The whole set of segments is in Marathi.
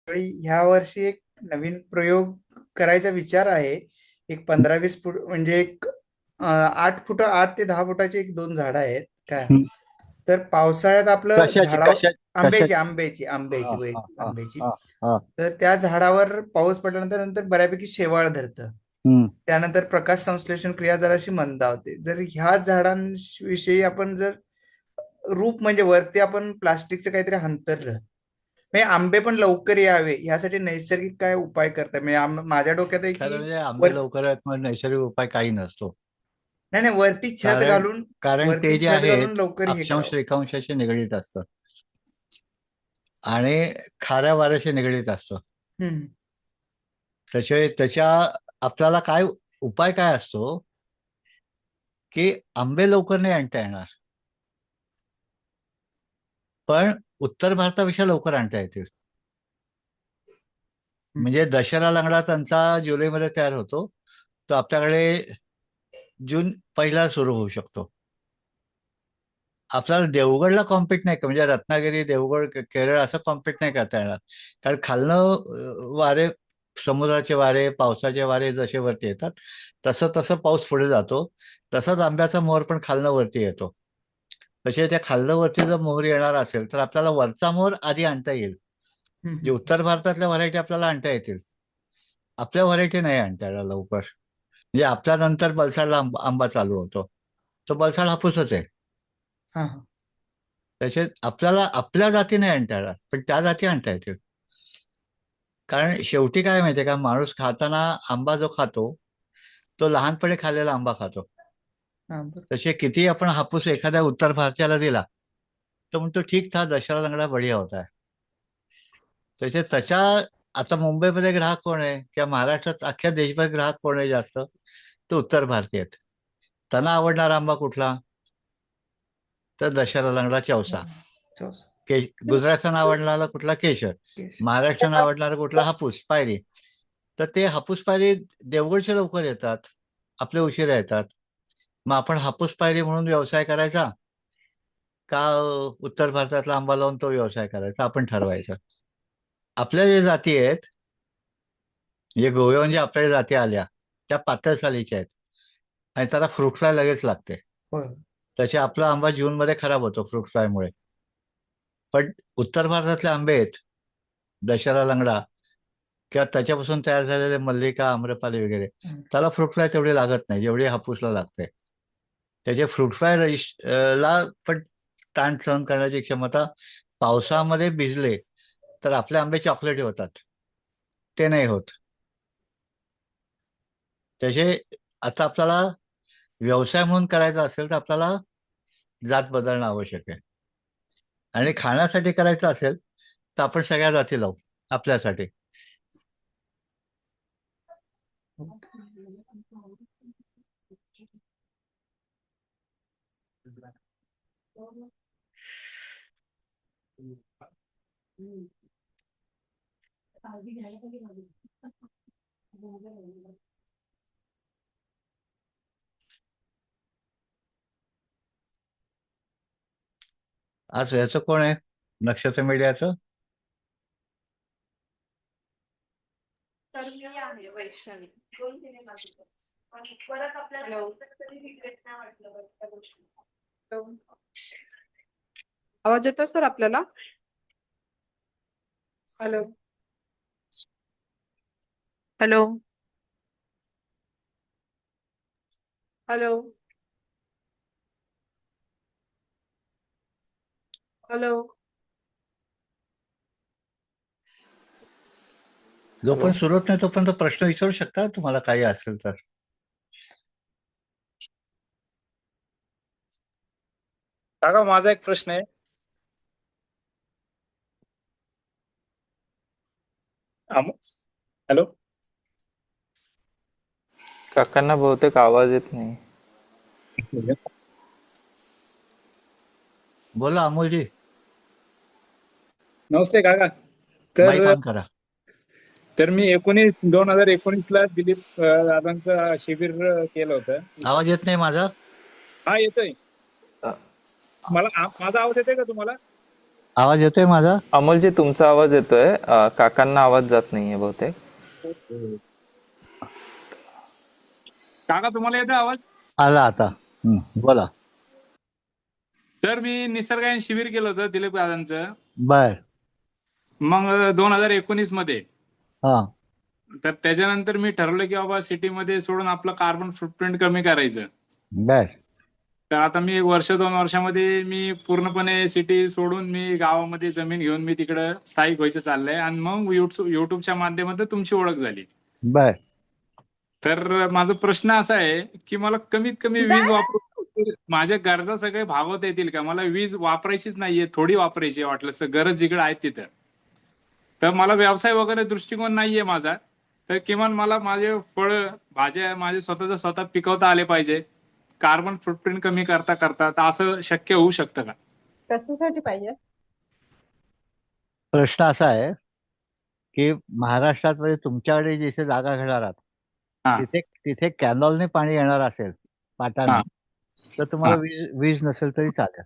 त्यावेळी ह्या वर्षी एक नवीन प्रयोग करायचा विचार आहे. एक 15-20 फूट म्हणजे एक 8 फूट 8 ते 10 फुटाची एक दोन झाडं आहेत काय. हं. तर पावसाळ्यात आपलं कशाची झाडावर कशाची आंब्याची कशाची आंब्याची आंब्याची हां, हां, हां, आंब्याची. हां, हां. तर त्या झाडावर पाऊस पडल्यानंतर बऱ्यापैकी शेवाळ धरतं. हं. त्यानंतर प्रकाश संश्लेषण क्रिया जराशी मंदावते. जर ह्या झाडांविषयी आपण जर रूप म्हणजे वरती आपण प्लास्टिकचं काहीतरी अंतरलं म्हणजे आंबे पण लवकर यावे यासाठी नैसर्गिक काय उपाय करतात म्हणजे माझ्या डोक्यात आहे खरं की म्हणजे वर आंबे लवकर आहेत मग नैसर्गिक उपाय काही नसतो. नाही नाही वरती छत कारण घालून कारण ते वरती जे छत घालून आहेत लवकर हे अक्षांश करावं. रेखांशाशी निगडीत असतं आणि खाऱ्या वाऱ्याशी निगडीत असतं. हम्म. त्याच्या आपल्याला काय उपाय काय असतो, की आंबे लवकर नाही आणता येणार, पण उत्तर भारतापेक्षा लवकर आणता येतील. हम्म. म्हणजे दशहरा लंगडा त्यांचा जुलैमध्ये तयार होतो. तो आपल्याकडे जून 1 सुरू होऊ शकतो. आपल्याला देवगडला कॉम्पीट नाही म्हणजे रत्नागिरी, देवगड, केरळ असं कॉम्पीट नाही करता येणार. कारण खालनं वारे, समुद्राचे वारे, पावसाचे वारे जसे वरती येतात, तसं तसं पाऊस पुढे जातो. तसाच आंब्याचा मोहर पण खालनं वरती येतो. तसे त्या खालनं वरती जर मोहर येणार असेल तर आपल्याला वरचा मोहर आधी आणता येईल. हम्म. जे उत्तर भारतातल्या व्हरायटी आपल्याला आणता येतील. आपल्या व्हरायटी नाही आणता येणार लवकर. म्हणजे आपल्यानंतर बलसाडला आंबा चालू होतो. तो बलसाड हापूसच आहे. हा हा. त्याच्यात आपल्याला आपल्या जाती नाही आणता येणार, पण त्या जाती आणता येतील. कारण शेवटी काय माहितीये का, माणूस खाताना आंबा जो खातो तो लहानपणी खाल्लेला आंबा खातो. हा बरं. तसे किती आपण हापूस एखाद्या उत्तर भारतीयाला दिला तर म्हणतो ठीक था, दशहरा लंगडा बढिया होता है. त्याच्या आता मुंबईमध्ये ग्राहक कोण आहे किंवा महाराष्ट्रात अख्ख्या देशभर ग्राहक कोण आहे जास्त, तो उत्तर भारतीय आहेत. त्यांना आवडणारा आंबा कुठला, तर दशहरा लंगडा, चौसा. चौस. गुजरातचा आवडणारा कुठला, केशर. केश. महाराष्ट्रानं आवडणारा कुठला, हापूस पायरी. तर ते हापूस पायरी देवगडचे लवकर येतात, आपले उशिरा येतात. मग आपण हापूस पायरी म्हणून व्यवसाय करायचा का उत्तर भारतातला आंबा लावून तो व्यवसाय करायचा, आपण ठरवायचं. आपल्या जे जाती आहेत, जे गोवे म्हणजे आपल्या जाती आल्या त्या पातळ सालीच्या आहेत आणि त्याला फ्रूट फ्लाय लगेच लागते. होय. त्याचे आपला आंबा जूनमध्ये खराब होतो फ्रूट फ्लायमुळे. पण उत्तर भारतातले आंबे आहेत, दशहरा लंगडा किंवा त्याच्यापासून तयार झालेले मल्लिका, आम्रपाली वगैरे, हम्म. त्याला फ्रूट फ्लाय तेवढी लागत नाही जेवढी हापूसला लागते. त्याचे फ्रूट फ्लाय ला पण ताण सहन करण्याची क्षमता, पावसामध्ये भिजले तर आपले आंबे चॉकलेटी होतात, ते नाही होत. त्याचे आता आपल्याला व्यवसाय म्हणून करायचा असेल तर आपल्याला जात बदलणं आवश्यक आहे. आणि खाण्यासाठी करायचं असेल तर आपण सगळ्या जाती लावू आपल्यासाठी. आज याचं कोण आहे, नक्षत्र मीडियाचं? तर मी आहे वैष्णवी. दोन तिने मागितलं. पण परत आपल्याला कधी रिग्रेट नाही वाटलं बरं त्या गोष्टी. आवाज येतो सर आपल्याला? Hello. Hello. Hello. Hello. Hello. जोपर्यंत सुरत नाही तोपर्यंत प्रश्न विचारू शकता तुम्हाला काही असेल तर. काका माझा एक प्रश्न आहे. हॅलो. काकांना बहुतेक आवाज येत नाही. बोला अमोलजी. नमस्ते काका. माईक तर ऑन करा. तर मी 2019 ला दिलीप दादांचं शिबिर केलं होतं. आवाज येत नाही माझा? हा येतोय. अ, माझा आवाज येतोय का तुम्हाला? आवाज येतोय माझा? अमोलजी तुमचा आवाज येतोय, काकांना आवाज जात नाहीये बहुतेक. काका तुम्हाला येतो आवाज? आला आता. बोला. तर मी निसर्गायन शिबिर केलं होतं दिलीप दादांचं, बर. मग 2019 मध्ये. हा. तर त्याच्यानंतर मी ठरवलं की बाबा सिटीमध्ये सोडून आपलं कार्बन फुटप्रिंट कमी करायचं. बर. तर आता मी 1-2 वर्षामध्ये मी पूर्णपणे सिटी सोडून मी गावामध्ये जमीन घेऊन मी तिकडं स्थायिक व्हायचं चाललंय, आणि मग युट्यूबच्या माध्यमातून तुमची ओळख झाली. बर. तर माझा प्रश्न असा आहे की मला कमीत कमी वीज वापरून माझ्या गरजा सगळे भागवता येतील का? मला वीज वापरायचीच नाहीये, थोडी वापरायची आहे वाटलं गरज जिकडे आहे तिथं. तर मला व्यवसाय वगैरे दृष्टिकोन नाहीये माझा, तर किमान मला माझे फळं भाज्या माझे स्वतः पिकवता आले पाहिजे, कार्बन फुटप्रिंट कमी करता करता. तर असं शक्य होऊ शकतं का? कशासाठी पाहिजे? प्रश्न असा आहे की महाराष्ट्रात म्हणजे तुमच्याकडे जिथे जागा घेणार आहात हा. तिथे तिथे कॅनॉलने पाणी येणार असेल पाटाने, हा. तर तुम्हाला हा. वीज नसेल तरी चालेल.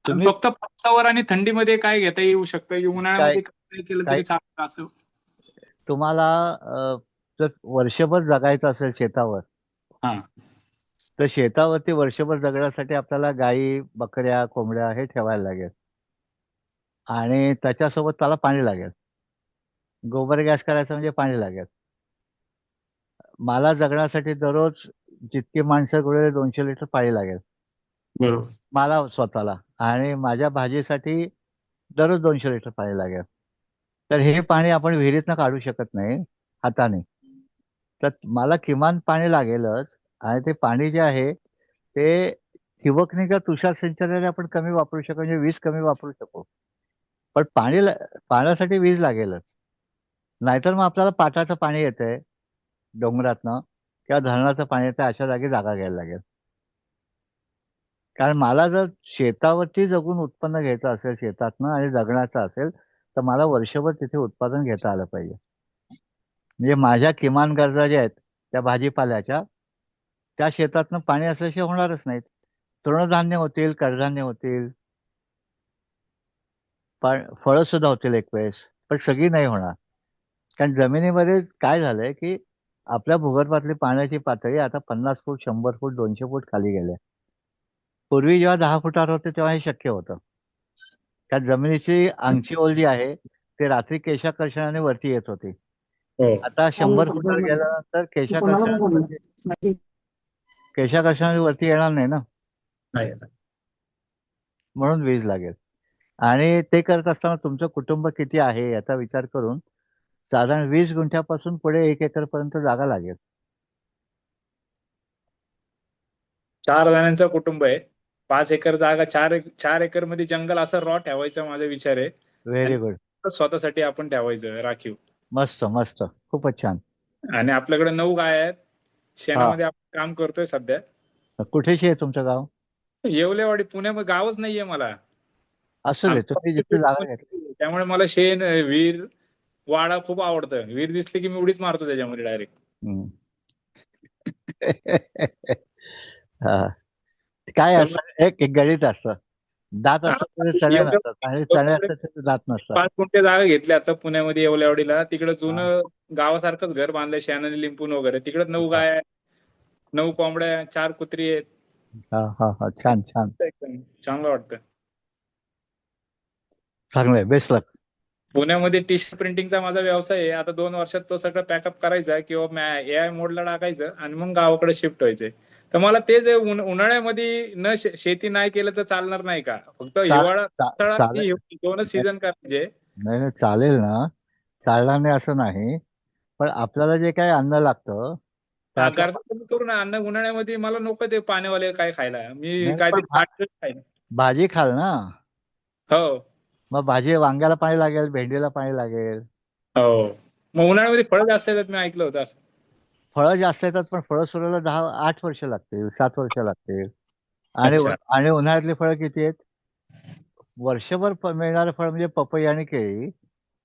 आणि तुम्ही फक्त पावसावर आणि थंडीमध्ये काय घेता येऊ शकतं? काय उन्हाळ्यामध्ये काय केलं काय तरी चालतं असं? तुम्हाला जर वर्षभर जगायचं असेल शेतावर, हा. तर शेतावरती वर्षभर जगण्यासाठी आपल्याला गाई, बकऱ्या, कोंबड्या हे ठेवायला लागेल आणि त्याच्यासोबत त्याला पाणी लागेल. गोबर गॅस करायचं म्हणजे पाणी लागेल. मला जगण्यासाठी दररोज जितकी माणसं गुणिले 200 लिटर पाणी लागेल बरोबर. मला स्वतःला, आणि माझ्या भाजीसाठी दररोज 200 लिटर पाणी लागेल. तर हे पाणी आपण विहिरीतनं काढू शकत नाही हाताने. तर मला किमान पाणी लागेलच, आणि ते पाणी जे आहे ते ठिबकने किंवा तुषार सिंचनाने आपण कमी वापरू शकू, म्हणजे वीज कमी वापरू शकू. पण पाण्यासाठी वीज लागेलच. नाहीतर मग आपल्याला पाटाचं पाणी येतंय डोंगरातनं किंवा धरणाचं पाणी येतं, अशा जागी जागा घ्यायला लागेल. कारण मला जर शेतावरती जगून उत्पन्न घ्यायचं असेल शेतातनं आणि जगण्याचं असेल, तर मला वर्षभर तिथे उत्पादन घेता आलं पाहिजे. म्हणजे माझ्या किमान गरजा ज्या आहेत त्या भाजीपाल्याच्या, त्या शेतातनं पाणी असल्याशिवाय होणारच नाहीत. तृणधान्य होतील, कडधान्य होतील, पण फळं सुद्धा होतील एक वेळेस, पण सगळी नाही होणार. कारण जमिनीमध्ये काय झालंय की आपल्या भूगर्भातली पाण्याची पातळी आता 50 फूट, 100 फूट, 200 फूट खाली गेल्या. पूर्वी जेव्हा 10 फुटावर होते तेव्हा हे शक्य होतं. त्या जमिनीची अंगची ओल जी आहे ते रात्री केशाकर्षणाने वरती येत होती. हो. आता 100 फुटावर गेल्यानंतर केशाकर्षणाने वरती येणार नाही ना, नाही. म्हणून वीज लागेल. आणि ते करत असताना तुमचं कुटुंब किती आहे याचा विचार करून साधारण 20 गुंठ्यापासून पुढे 1 एकर पर्यंत जागा लागेल. 4 जणांचं कुटुंब आहे. 5 एकर जागा, 4 एकर मध्ये जंगल असं रॉ ठेवायचा माझा विचार आहे. Very good. आणि स्वतःसाठी आपण ठेवायचं राखीव. मस्त मस्त, खूपच छान. आणि आपल्याकडे 9 गाय आहेत. हा. शेणामध्ये आपण काम करतोय सध्या. कुठेशी आहे तुमचं गाव? येवलेवाडी, पुण्यामध्ये गावच नाहीये मला. असू दे, तुम्ही जिथे जागा घेतली. त्यामुळे मला शेण, विहीर, वाडा खूप आवडतं. विहीर दिसली की मी उडीच मारतो त्याच्यामध्ये डायरेक्ट. हम्म. हा. काय असतं, एक एक गणित असतं. दात असतात त्याचे चणे नसतात, आणि चणे असतात त्याचे दात नसतात. 5 गुंठे जागा घेतली आता पुण्यामध्ये येवलेवाडीला. तिकडे जुनं गावासारखंच घर बांधलंय शेणाने लिंपून वगैरे. तिकडे 9 गाय आहेत, 9 कोंबड्या, 4 कुत्री आहेत. हा हा हा, छान छान, एकदम चांगलं वाटतं. चांगलंय. बेस्ट लक. पुण्यामध्ये टी शर्ट प्रिंटिंगचा माझा व्यवसाय आहे. आता 2 वर्षात तो सगळं पॅकअप करायचा किंवा AI मोडला टाकायचं आणि मग गावाकडे शिफ्ट व्हायचंय. तर मला तेच उन्हाळ्यामध्ये शेती नाही केलं तर चालणार नाही का? फक्त हिवाळा, पावसाळा चालेल. आणि 2च सीझन करायचे. नाही नाही, चालेल ना, चालणार नाही असं नाही. पण आपल्याला जे काही अन्न लागतं त्यातलं गरजा कमी करू ना. अन्न उन्हाळ्यामध्ये मला नको ते पाण्यावाले काय खायला. मी नाही, पण काहीतरी ताजं खाईन. भाजी खाल ना. हो. मग भाजी, वांग्याला पाणी लागेल, भेंडीला पाणी लागेल. हो. मग उन्हाळ्यामध्ये फळं जास्त येतात, मी ऐकलं होतं असं. फळं जास्त येतात, पण फळं सुरायला 8 वर्ष लागतील, 7 वर्ष लागतील. आणि अच्छा. आणि उन्हाळ्यातली फळं किती आहेत? वर्षभर मिळणारे फळ म्हणजे पपई आणि केळी,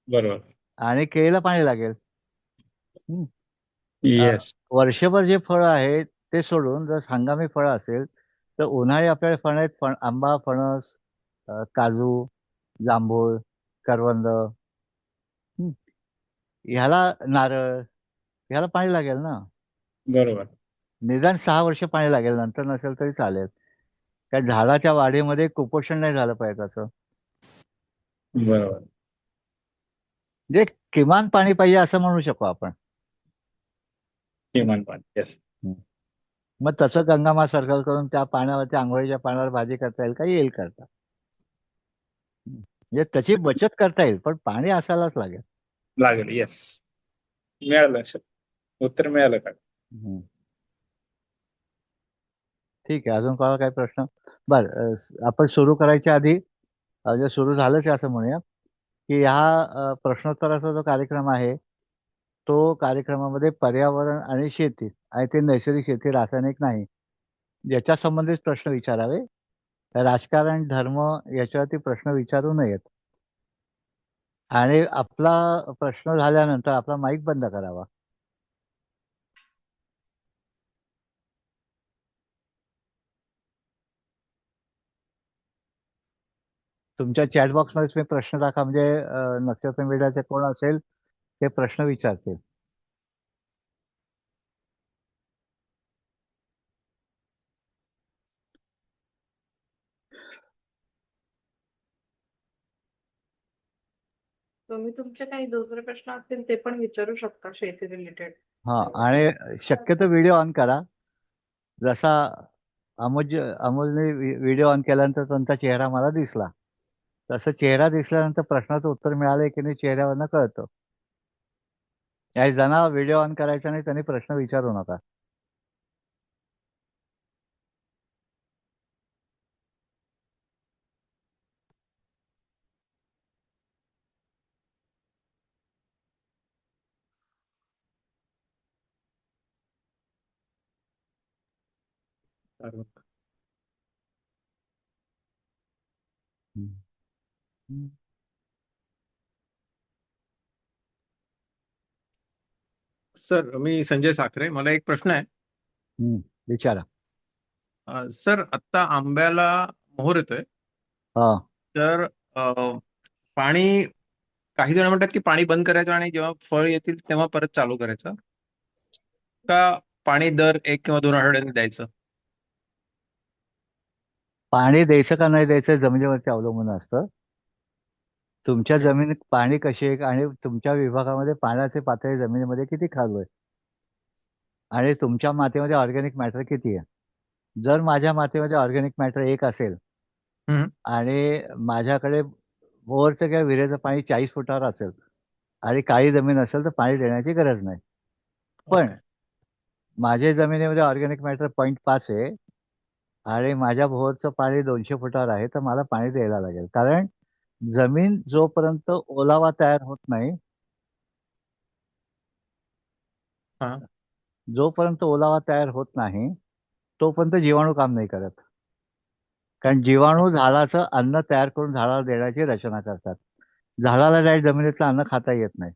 बरोबर. आणि केळीला पाणी लागेल. हं. येस. वर्षभर जे फळ आहे ते सोडून जर हंगामी फळं असेल तर उन्हाळी आपल्याला फळं आहेत, आंबा, फणस, काजू, जांभूळ, करवंद, हं, ह्याला नारळ, ह्याला पाणी लागेल ना. बरोबर. निदान 6 वर्ष पाणी लागेल, नंतर नसेल तरी चालेल. कारण झाडाच्या वाढीमध्ये कुपोषण नाही झालं पाहिजे त्याचं. बरोबर. जे किमान पाणी पाहिजे असं म्हणू शकू आपण. किमान पाणी. येस. हं. मग तसं गंगामा सर्कल करून त्या पाण्यावरती आंघोळीच्या पाण्यावर भाजी करता येईल का? येईल करता. म्हणजे त्याची बचत करता येईल, पण पाणी असायलाच लागेल. लागेल. येस. मिळालं उत्तर मिळालं का? हं. ठीक आहे. अजून कोणाला काही प्रश्न? बरं, आपण सुरू करायच्या आधी म्हणजे सुरू झालंच आहे असं म्हणूया, की ह्या प्रश्नोत्तराचा जो कार्यक्रम आहे, तो कार्यक्रमामध्ये पर्यावरण आणि शेती आणि ते नैसर्गिक शेती, रासायनिक नाही, याच्या संबंधित प्रश्न विचारावे. राजकारण, धर्म याच्यावरती प्रश्न विचारू नयेत. आणि आपला प्रश्न झाल्यानंतर आपला माईक बंद करावा. तुमच्या चॅट बॉक्समध्ये तुम्ही प्रश्न टाका, म्हणजे नक्षत्र मीडियाचे कोण असेल ते प्रश्न विचारतील. तुम्ही तुमचे काही दुसरे प्रश्न असतील ते पण विचारू शकता शेती रिलेटेड. हां, आणि शक्यतो व्हिडिओ ऑन करा. जसा अमोलने व्हिडिओ ऑन केल्यानंतर त्यांचा चेहरा मला दिसला. तसं चेहरा दिसल्यानंतर प्रश्नाचं उत्तर मिळालंय की नाही चेहऱ्यावरनं कळतं. काही ज्यांना व्हिडिओ ऑन करायचा नाही त्यांनी प्रश्न विचारू नका. हं. हं. सर, मी संजय साखरे. मला एक प्रश्न आहे. विचारा. सर, आता आंब्याला मोहर येतोय. हां. तर पाणी, काही जण म्हणतात की पाणी बंद करायचं आणि जेव्हा फळ येतील तेव्हा परत चालू करायचं, का पाणी दर 1 किंवा 2 आठवड्यांनी द्यायचं? पाणी द्यायचं का नाही द्यायचं जमिनीवरती अवलंबून असतं. तुमच्या जमिनीत पाणी कशी आहे आणि तुमच्या विभागामध्ये पाण्याची पातळी जमिनीमध्ये किती खाली आहे आणि तुमच्या मातीमध्ये ऑर्गॅनिक मॅटर किती आहे. जर माझ्या मातीमध्ये ऑर्गॅनिक मॅटर 1 असेल हं. आणि माझ्याकडे बोरचं किंवा विहिरीचं पाणी 40 फुटावर असेल आणि काळी जमीन असेल तर पाणी देण्याची गरज नाही. पण ओके. माझ्या जमिनीमध्ये ऑर्गॅनिक मॅटर 0.5 आहे आणि माझ्या बोरचं पाणी 200 फुटावर आहे, तर मला पाणी द्यायला लागेल. कारण जमीन जोपर्यंत ओलावा तयार होत नाही, हां. जोपर्यंत ओलावा तयार होत नाही, तोपर्यंत जीवाणू काम नाही करत. कारण जीवाणू झाडाचं अन्न तयार करून झाडाला देण्याची रचना करतात. झाडाला डायरेक्ट जमिनीतलं अन्न खाता येत नाही.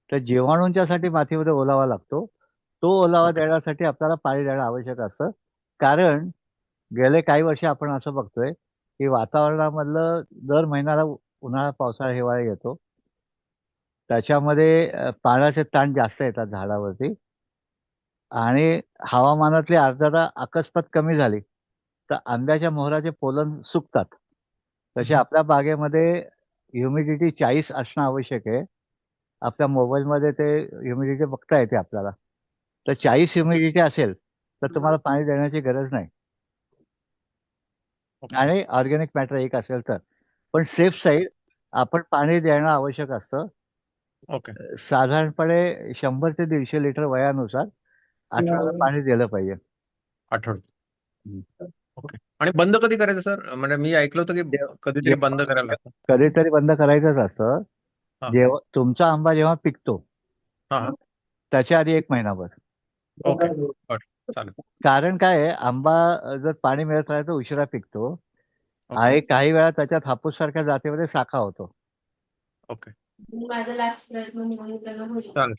तर जीवाणूंच्यासाठी मातीमध्ये ओलावा लागतो. तो ओलावा ओके. देण्यासाठी आपल्याला पाणी देणं आवश्यक असतं. कारण गेले काही वर्ष आपण असं बघतोय, की वातावरणामधलं दर महिन्याला उन्हाळा, पावसाळा, हिवाळा येतो. त्याच्यामध्ये पाण्याचे ताण जास्त येतात झाडावरती आणि हवामानातली आर्द्रता अकस्मात कमी झाली, तर आंब्याच्या मोहराचे पोलन सुकतात. तसे आपल्या बागेमध्ये ह्युमिडिटी 40 असणं आवश्यक आहे. आपल्या मोबाईलमध्ये ते ह्युमिडिटी बघता येते आपल्याला. तर 40 ह्युमिडिटी असेल, तर तुम्हाला पाणी देण्याची गरज नाही. ओके. आणि ऑर्गॅनिक मॅटर 1 असेल तर. पण सेफ साईड आपण पाणी देणं आवश्यक असतं. ओके. साधारणपणे 100 ते 150 लिटर वयानुसार आठवड्याला पाणी दिलं पाहिजे. आठवड्यात. हं. ओके. आणि बंद कधी करायचं सर? म्हणजे मी ऐकलं होतं की कधीतरी बंद करायला लागतं. कधीतरी बंद करायचंच असतं. हां. जेव्हा तुमचा आंबा जेव्हा पिकतो, हां, हां. त्याच्या आधी 1 महिनाभर. ओके. बरं. चालेल. कारण काय आहे, आंबा जर पाणी मिळत राहिलं तर उशिरा पिकतो ओके. आणि काही वेळा त्याच्यात हापूससारख्या जातीमध्ये साखा होतो. ओके. माझा लास्ट प्रयत्न म्हणून त्यांना होईल. चालेल.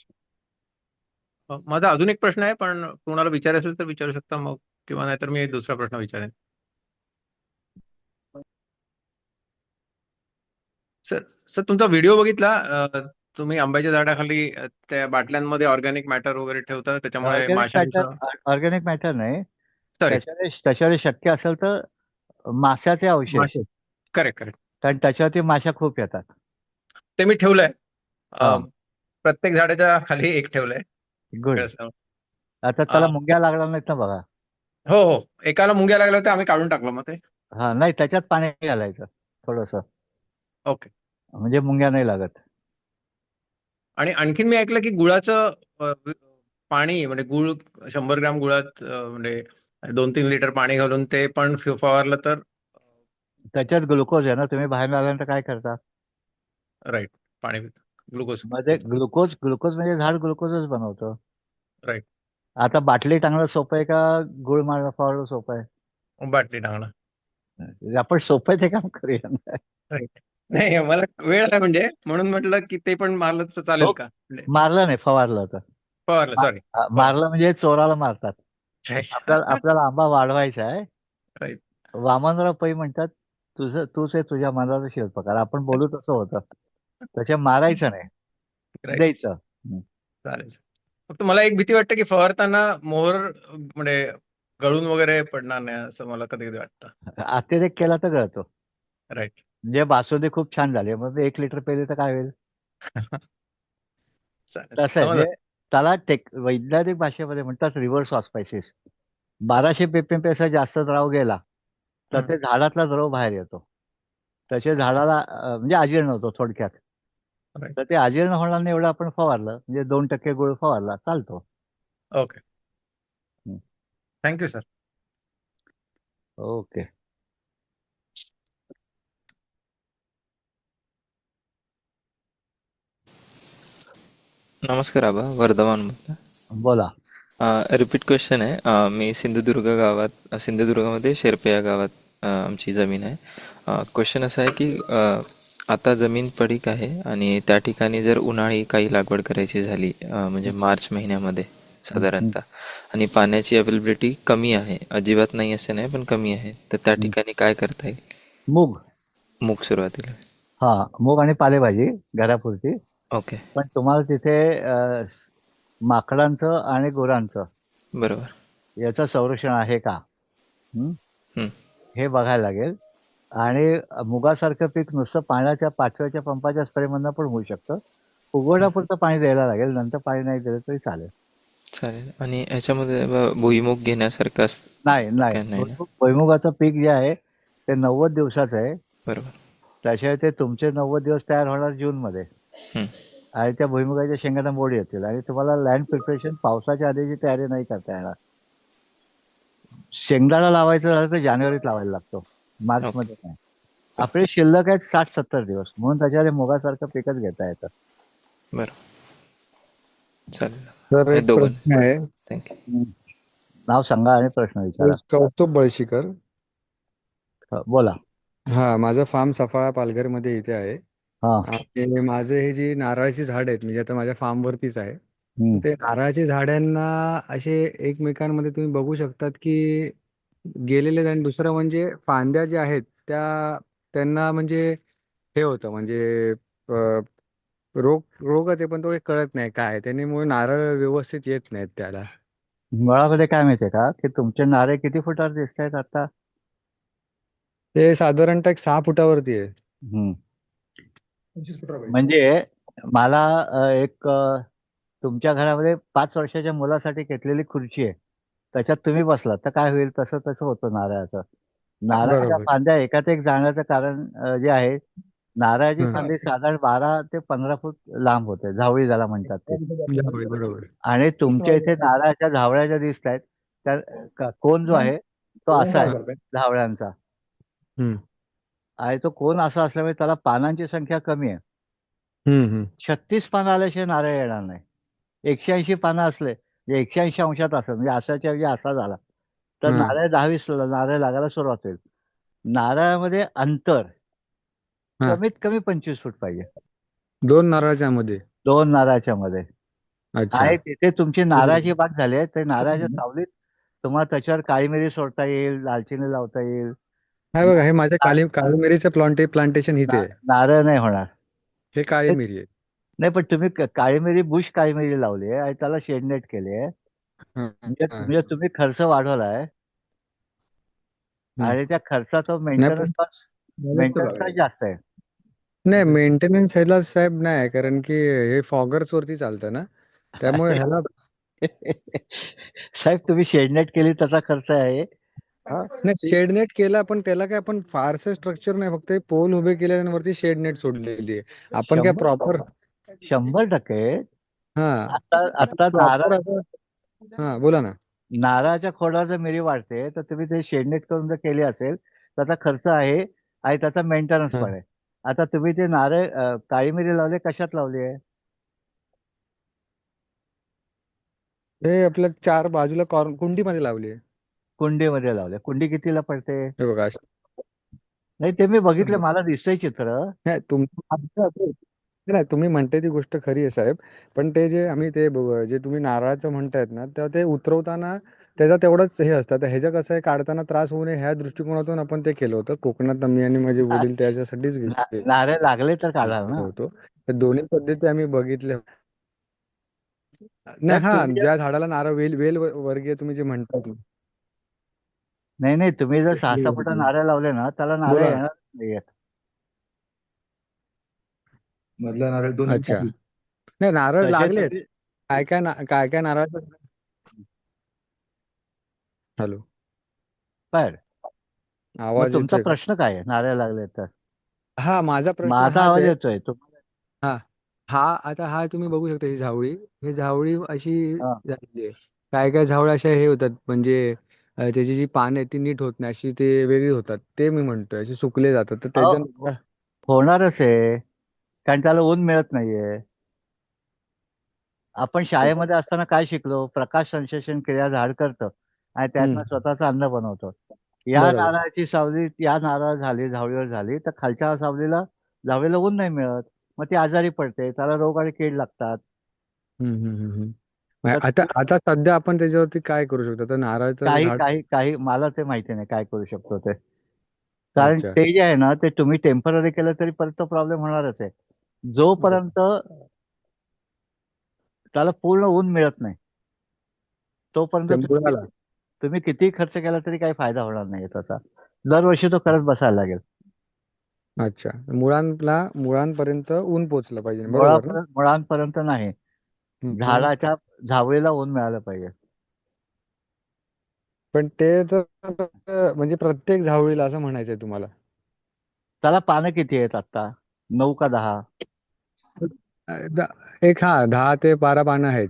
माझा अजून एक प्रश्न आहे, पण कोणाला विचारायचं असेल तर विचारू शकता मग, किंवा नाहीतर मी दुसरा प्रश्न विचारेन. सर सर तुमचा व्हिडिओ बघितला. तुम्ही आंब्याच्या झाडाखाली त्या बाटल्यांमध्ये ऑर्गॅनिक मॅटर वगैरे ठेवता त्याच्यामुळे माशांचं. ऑर्गॅनिक मॅटर नाही. सॉरी, त्याच्याने शक्य असेल तर माशाचे अवशेष, मासे. Correct correct. कारण त्याच्यावरती माशा खूप येतात. ते मी ठेवलंय. हा, प्रत्येक झाडाच्या खाली एक ठेवलंय. गुड. आता अ, त्याला मुंग्या लागणार नाहीत ना बघा. हो हो, एकाला मुंग्या लागल्या होत्या, आम्ही काढून टाकलं मग ते. हा, नाही त्याच्यात पाणी घालायचं थोडस, ओके. म्हणजे मुंग्या नाही लागत. आणि आणखीन मी ऐकलं की गुळाचं पाणी, म्हणजे गुळ 100 ग्राम गुळात म्हणजे 2-3 लिटर पाणी घालून ते पण फवारलं तर. त्याच्यात ग्लुकोज आहे ना, तुम्ही बाहेर आल्यानंतर काय करता? राईट, पाणी ग्लुकोज. मध्ये ग्लुकोज ग्लुकोज म्हणजे झाड ग्लुकोजच बनवतं. राईट. आता बाटली टांगणं सोपं आहे का गुळ मारणं फवारणं सोपं आहे? बाटली टाकणं. आपण सोपं आहे ते काम करूया ना. राईट. नाही, मला वेळ आहे म्हणजे, म्हणून म्हटलं की ते पण मारलं तर चालेल हो, का म्हणजे. मारलं नाही, फवारलं होतं. फवारलं, सॉरी. मारलं म्हणजे चोराला मारतात. आपल्याला आंबा वाढवायचा आहे. राईट. वामनराव पै म्हणतात, तूच आहे तुझ्या मनाचा शिल्पकार. आपण बोलू तसं होतं. त्याच्या मारायचं नाही, राईट. द्यायचं. चालेल. फक्त मला एक भीती वाटते की फवारताना मोहर म्हणजे गळून वगैरे पडणार नाही, असं मला कधी कधी वाटतं. अतिरेक केला तर गळतो. राईट. म्हणजे बासुंदी खूप छान झाली, मग 1 लिटर पेली तर काय होईल? चालेल, तसं आहे. समजलं. म्हणजे त्याला वैज्ञानिक भाषेमध्ये म्हणतात रिव्हर्स ऑस्मॉसिस. 1200 ppm पेक्षा जास्त द्रव गेला तर ते झाडातला द्रव बाहेर येतो. त्याच्या झाडाला म्हणजे अजीर्ण होतो थोडक्यात. राईट. तर ते अजीर्ण होणार नाही एवढं आपण फवारलं, म्हणजे 2% गुळ फवारला चालतो. ओके. Thank you sir. ओके, नमस्कार आबा, वर्धमान बोलतो. बोला. रिपीट क्वेश्चन आहे. मी सिंधुदुर्गामध्ये शेरपे या गावात आमची जमीन आहे. क्वेश्चन असा आहे की आता जमीन पडीक आहे आणि त्या ठिकाणी जर उन्हाळी काही लागवड करायची झाली म्हणजे मार्च महिन्यामध्ये साधारणतः, आणि पाण्याची अवेलेबिलिटी कमी आहे, अजिबात नाही असं नाही पण कमी आहे, तर त्या ठिकाणी काय करता येईल? मूग. मूग सुरुवातीला. हा, मूग आणि पालेभाजी घरापुरती. ओके. पण तुम्हाला तिथे माकडांचं आणि गुरांचं बरोबर. याचं संरक्षण आहे का? हं. हे बघायला लागेल. आणि मुगासारखं पीक नुसतं पाण्याच्या पाठव्याच्या पंपाच्या स्प्रेमधनं पण होऊ शकतं. उगवण्यापुरतं पाणी द्यायला लागेल, नंतर पाणी नाही दिलं तरी चालेल. चालेल. आणि ह्याच्यामध्ये भुईमुग घेण्यासारखं नाही नाही, काय नाही ना? भुईमुगाचं पीक जे आहे ते 90 दिवसाचं आहे. बरोबर. त्याशिवाय ते तुमचे 90 दिवस तयार होणार जूनमध्ये, हं. आणि त्या भुईमुगाच्या शेंगांना मोड येतील, आणि तुम्हाला लँड प्रिपरेशन पावसाच्या आधीची तयारी नाही करता येणार. शेंगदाणा लावायचं झालं तर जानेवारीत लावायला लागतो, मार्चमध्ये नाही. आपले शिल्लक आहेत 60-70 दिवस, म्हणून त्याच्यावर मुगासारखं पिकच घेता येतं. बरं. चालेल. सर, हे एक दोघं. प्रश्न आहे. थँक्यू. नाव सांगा आणि प्रश्न विचारा. कौस्तुभ बळशीकर. बोला. हा, माझं फार्म सफाळा पालघरमध्ये इथे आहे. हा. आणि माझे हे जी नारळाची झाड आहेत, म्हणजे आता माझ्या फार्मवरतीच आहे. हम्म. ते नारळाच्या झाडांना असे एकमेकांमध्ये तुम्ही बघू शकतात की गेलेले आहेत. आणि दुसरं म्हणजे फांद्या ज्या आहेत त्यांना म्हणजे हे होतं, म्हणजे अ, रोगच आहे, पण तो एक कळत नाही काय आहे. त्यामुळे नारळ व्यवस्थित येत नाहीत त्याला. मुळामध्ये काय माहितीये का, की तुमचे नारे किती फुटावर दिसत आहेत आता? ते साधारणतः एक 6 फुटावरती आहे. हम्म. म्हणजे मला तुमच्या घरामध्ये 5 वर्षाच्या मुलासाठी घेतलेली खुर्ची आहे, त्याच्यात तुम्ही बसलात तर काय होईल, तसं तसं होतं नारळाचं. नारळाच्या बरोबर. फांद्या एकात एक जाण्याचं कारण जे आहे, नारळाची हं. फांदी साधारण 12 ते 15 फूट लांब होते, झावळी ज्याला म्हणतात ते. जावई, बरोबर. आणि तुमच्या इथे नारळाच्या झावळ्या ज्या दिसत आहेत, त्या कोण जो आहे तो असा आहे झावळ्यांचा. हम्म. आणि तो कोण असा असल्यामुळे त्याला पानांची संख्या कमी आहे. हम्म. 36 पानं आल्याशिवाय नारळ येणार नाही. 180 पानं असले, म्हणजे 180 अंशात असेल, म्हणजे असाच्या ऐवजी असा झाला तर हा. नारळ 10-20 नारळ लागायला सुरुवात होईल. नारळामध्ये अंतर हा. कमीत कमी 25 फूट पाहिजे, 2 नारळाच्या मध्ये. 2 नारळाच्या मध्ये. अच्छा. आणि तिथे तुमची नारळाची बाग झाली आहे, तर नारळाच्या सावलीत तुम्हाला त्याच्यावर काळी मिरी सोडता येईल, दालचिनी लावता येईल, हा बघा, हे माझ्या ना- काळी मिरीचं प्लांटेशन इथे आहे. नारळ नाही होणार. हे काळी ते- मिरी आहे. नाही, पण तुम्ही काळी मिरी, बुश काळी मिरी लावली आहे आणि त्याला शेडनेट केले, हा, म्हणजे हा, म्हणजे तुम्ही खर्च वाढवलाय हम्म. आणि त्या खर्चाचा नाही पण झालंच मेंटेनन्स बघा. कॉस्ट जास्त आहे. नाही, मेंटेनन्स ह्याला साहेब नाही आहे, कारण की हे फॉगर्स वरती चालतं ना, त्यामुळे अरे ह्याला साहेब, तुम्ही शेडनेट केली त्याचा खर्च आहे. हा? नाही, शेड नेट केला, पण त्याला काय आपण फारसं स्ट्रक्चर नाही, फक्त पोल उभे केले आणि वरती शेड नेट सोडलेली आहे. आपण काय 100 प्रॉपर 100%. हा आता आता प्रॉपर असं. हा, बोला ना. नारळाच्या खोडावर जर मिरी वाढते तर तुम्ही ते शेडनेट करून जर केली असेल, त्याचा खर्च आहे आणि त्याचा मेंटेनन्स हा. पण आहे. आता तुम्ही ते नारळ काळी मिरी लावली, कशात लावली आहे? हे आपल्या चार बाजूला कुंडीमध्ये लावली आहे. कुंडीमध्ये लावले. कुंडी कितीला पडते? हे बघा अशी. नाही, ते मी बघितलं, मला दिसतंय चित्र. नाही नाही, तुम्ही म्हणते ती गोष्ट खरी आहे साहेब, पण ते जे आम्ही जे तुम्ही नारळाचं म्हणतायत ना, तर ते उतरवताना त्याचा तेवढंच हे असतं. तर ह्याचं कसं आहे, काढताना त्रास होऊ नये ह्या दृष्टिकोनातून आपण ते केलं होतं. कोकणात मी आणि माझे ना- वडील त्याच्यासाठीच नारळ लागले तर काढाल गेलो ना. होतो. तर दोन्ही पद्धती आम्ही बघितल्या. नाही, साहेब, हा, तुम्ही ज्या झाडाला नारळ वेल वर्गीय तुम्ही जे म्हणतात ना, नाही नाही, तुम्ही जर कसली 6-6 फुट वर्गीय? नारळ लावले ना, त्याला नारळ बोला ना. येणार नाहीयेत. मधला नारळ 2 इंच. अच्छा. नाही, नारळ तसे लागलेत. तुम्ही काय काय नारळ. हॅलो. बर, मग आवाज तुमचा येतोय का? प्रश्न काय आहे नारळ लागले तर? हा, माझा प्रश्न माझा हाच आवाज आहे. येतोय हा, हा, आता हा तुम्ही बघू शकता, ही झावळी अशी हा. झालेली आहे. काय काय झावळ्या अशा हे होतात, म्हणजे त्याची जी पानं आहेत ती नीट होत नाही, अशी ते वेगळी होतात, ते मी म्हणतोय, असे सुकले जातात, तर अहो, त्याच्या. होणारच आहे, कारण त्याला ऊन मिळत नाहीये. आपण शाळेमध्ये असताना काय शिकलो? प्रकाश संश्लेषण क्रिया झाड करतं आणि त्यातनं हम्म. स्वतःचं अन्न बनवतो. या बरोबर. नारळाची सावली या नारळ झाली, झावळीवर झाली, तर खालच्या सावलीला झावळीला ऊन नाही मिळत, मग ती आजारी पडते, त्याला रोग आणि कीड लागतात. हम्म, हम्म, मग तर आता आता सध्या आपण त्याच्यावरती काय करू शकतो, तर नारळाचं काही झाड. काही काही मला ते माहिती नाही काय करू शकतो ते. कारण अच्छा. ते जे आहे ना, ते तुम्ही टेम्पररी केलं तरी परत तो प्रॉब्लेम होणारच आहे. जोपर्यंत त्याला पूर्ण ऊन मिळत नाही, तोपर्यंत ते तुम्ही मुळाला. तुम्ही कितीही खर्च केला तरी काही फायदा होणार नाही त्याचा. दरवर्षी तो करत बसायला लागेल. अच्छा, मुळांपर्यंत ऊन पोचलं पाहिजे, बरोबर ना? मुळांपर्यंत नाही, झाडाच्या झावळीला ऊन मिळालं पाहिजे. पण ते तर म्हणजे प्रत्येक झावळीला असं म्हणायचंय तुम्हाला? त्याला पानं किती आहेत आता? 9 का 10? एक, हा, 10 ते 12 पानं आहेत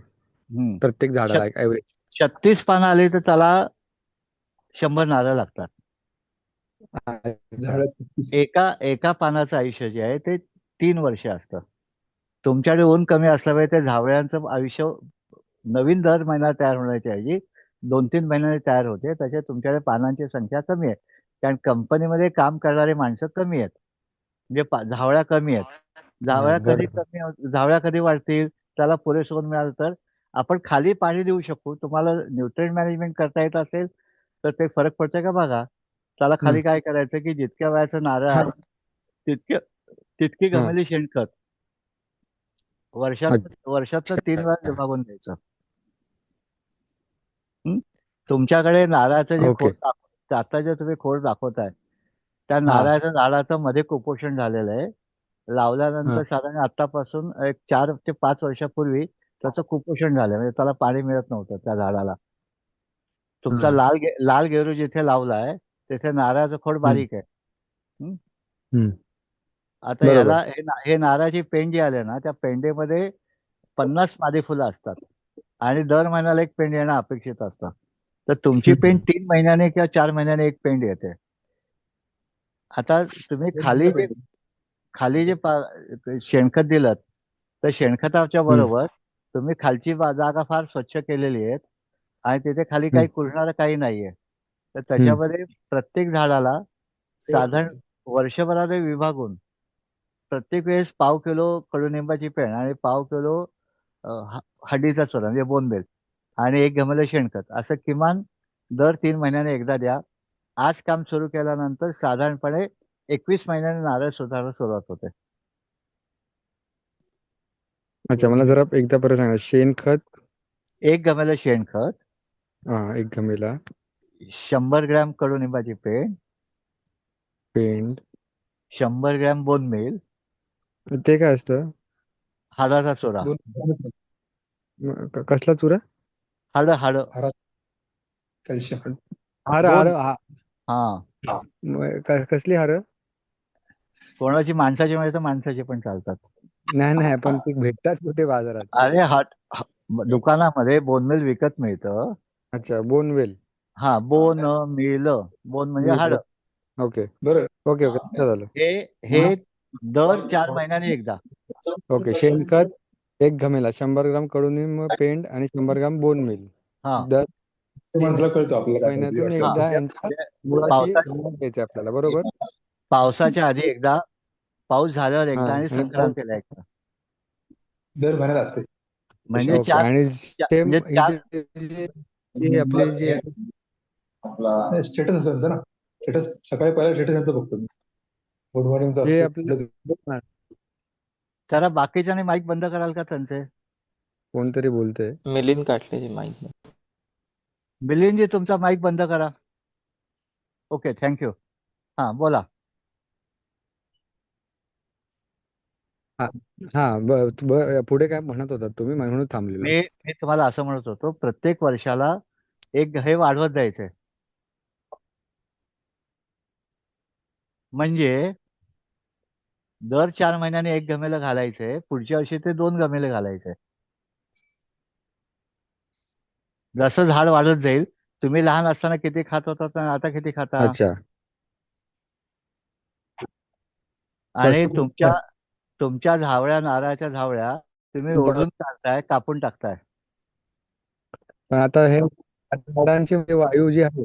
हम्म. प्रत्येक झाडाला, ऍव्हरेज. 36 पानं आली तर त्याला 100 नारळ लागतात. झाड. एका एका पानाचं आयुष्य जे आहे ते 3 वर्ष असतं. तुमच्याकडे ऊन कमी असल्यामुळे त्या झावळ्यांचं आयुष्य नवीन दर महिना तयार होण्याच्या ऐवजी 2-3 महिन्यांनी तयार होते. तसे तुमच्याकडे पानांची संख्या कमी आहे, कारण कंपनीमध्ये काम करणारी माणसं कमी आहेत, म्हणजे झावळ्या कमी आहेत. बरोबर. झावळ्या कधी वाढतील? त्याला पुरेसं ऊन मिळालं तर. आपण खाली पाणी देऊ शकू. तुम्हाला न्यूट्रिएंट मॅनेजमेंट करता येत असेल तर ते फरक पडतोय का बघा. त्याला हम्म. खाली काय करायचं की जितक्या वयाचं नारळ हा, आहे तितके तितकी हा. गमेली शेणखत वर्षातनं 3 वेळा विभागून द्यायचं. हं? तुमच्याकडे नारळाचं जे ओके. खोड आता जे तुम्ही खोड दाखवताय, त्या हा, नारळाच्या झाडाचं मध्ये कुपोषण झालेलं आहे. हा, लावल्यानंतर साधारण आतापासून एक 4 ते 5 वर्षापूर्वी त्याचं कुपोषण झालं, म्हणजे त्याला पाणी मिळत नव्हतं त्या झाडाला. तुमचा हा. लाल गेरू जिथे लावलाय तिथे नारळाचं खोड हम्म, बारीक आहे. हं? हम्म. आता बरोबर. हे नारळाची पेंड जी आले ना, त्या पेंडीमध्ये 50 मादी फुलं असतात आणि दर महिन्याला एक पेंड येणं अपेक्षित असतं. तर तुमची पेंड हम्म. 3 महिन्याने किंवा 4 महिन्याने एक पेंड येते. आता तुम्ही खाली जे शेणखत दिलं, तर शेणखताच्या हम्म, बरोबर तुम्ही खालची जागा फार स्वच्छ केलेली आहे आणि तिथे खाली हम्म, काही कुरणारं काही नाहीये. तर हम्म. त्याच्यामध्ये प्रत्येक झाडाला साधारण वर्षभराने विभागून प्रत्येक वेळेस पाव किलो कडुनिंबाची पेंड आणि पाव किलो हळदीचा चुरा म्हणजे बोनबेल आणि एक गमेलं शेणखत असं किमान दर 3 महिन्याने एकदा द्या. आज काम सुरू केल्यानंतर साधारणपणे 21 महिन्याने नारळ सुधारायला सुरुवात होते. अच्छा, मला जरा एकदा परत सांगा. शेणखत 1 गमेला शेणखत, हा 1 गमेला, 100 ग्रॅम कडुनिंबाची पेंड, 100 ग्रॅम बोन मील, ते काय असतं? हाडाचा चुरा, कसला चुरा? हाड कॅल्शियम. हार बोन. हार हा, कसली हार? कोणाची माणसाची मिळतं, माणसाची पण चालतात. नाही पण ते भेटतात कुठे बाजारात? अरे दुकानामध्ये बोनमील विकत मिळतं. अच्छा, बोनवेल. हा, बोन मिल, बोन म्हणजे हाड. ओके बरं. ओके ओके, लक्षात झालं. हे दर 4 महिन्याने एकदा. ओके, शेणखत 1 गमेला, 100 ग्राम कडुनिंब पेंड आणि 100 ग्राम बोनमील हा, दर माणसाला कळतं आपल्याला काय महिन्यातून पाहिजे. एकदा म्हणजे यांच्या मुळाची पावसा- गंमत घ्यायची आपल्याला, बरोबर? पावसाच्या आधी एकदा, पाऊस झाल्यावर एकदा हा, आणि आणि संक्रांतीला एकदा. दर महिन्यात असते. म्हणजे ओके, 4 आणि ते म्हणजे 4 जे आपले जे आपला स्टेटस असायचं ना, स्टेटस सकाळी पहिला स्टेटस यांचं बघतो मी. गुड मॉर्निंगचा जे असतो. आपलं जरा बाकीच्याने माईक बंद कराल का त्यांचे? कोणतरी बोलतंय. मिलिंद काटलेची माहिती. मिलिंदजी, तुमचा माईक बंद करा. Okay, thank you. हा, बोला. पुढे काय म्हणत होतात तुम्ही? म्हणून थांबलेलो. मी तुम्हाला असं म्हणत होतो, प्रत्येक वर्षाला एक हे वाढवत जायचंय. म्हणजे दर 4 महिन्याने 1 गमेला घालायचंय, पुढच्या वर्षी ते 2 गमेले घालायचंय. जसं झाड वाढत जाईल, तुम्ही लहान असताना किती खात होता आणि आता किती खाता, अच्छा, आणि तसं तुमच्या नारळाच्या झावळ्या तुम्ही ओढून काढताय, कापून टाकताय. पण आता हे झाडांची म्हणजे वायू जी आहे,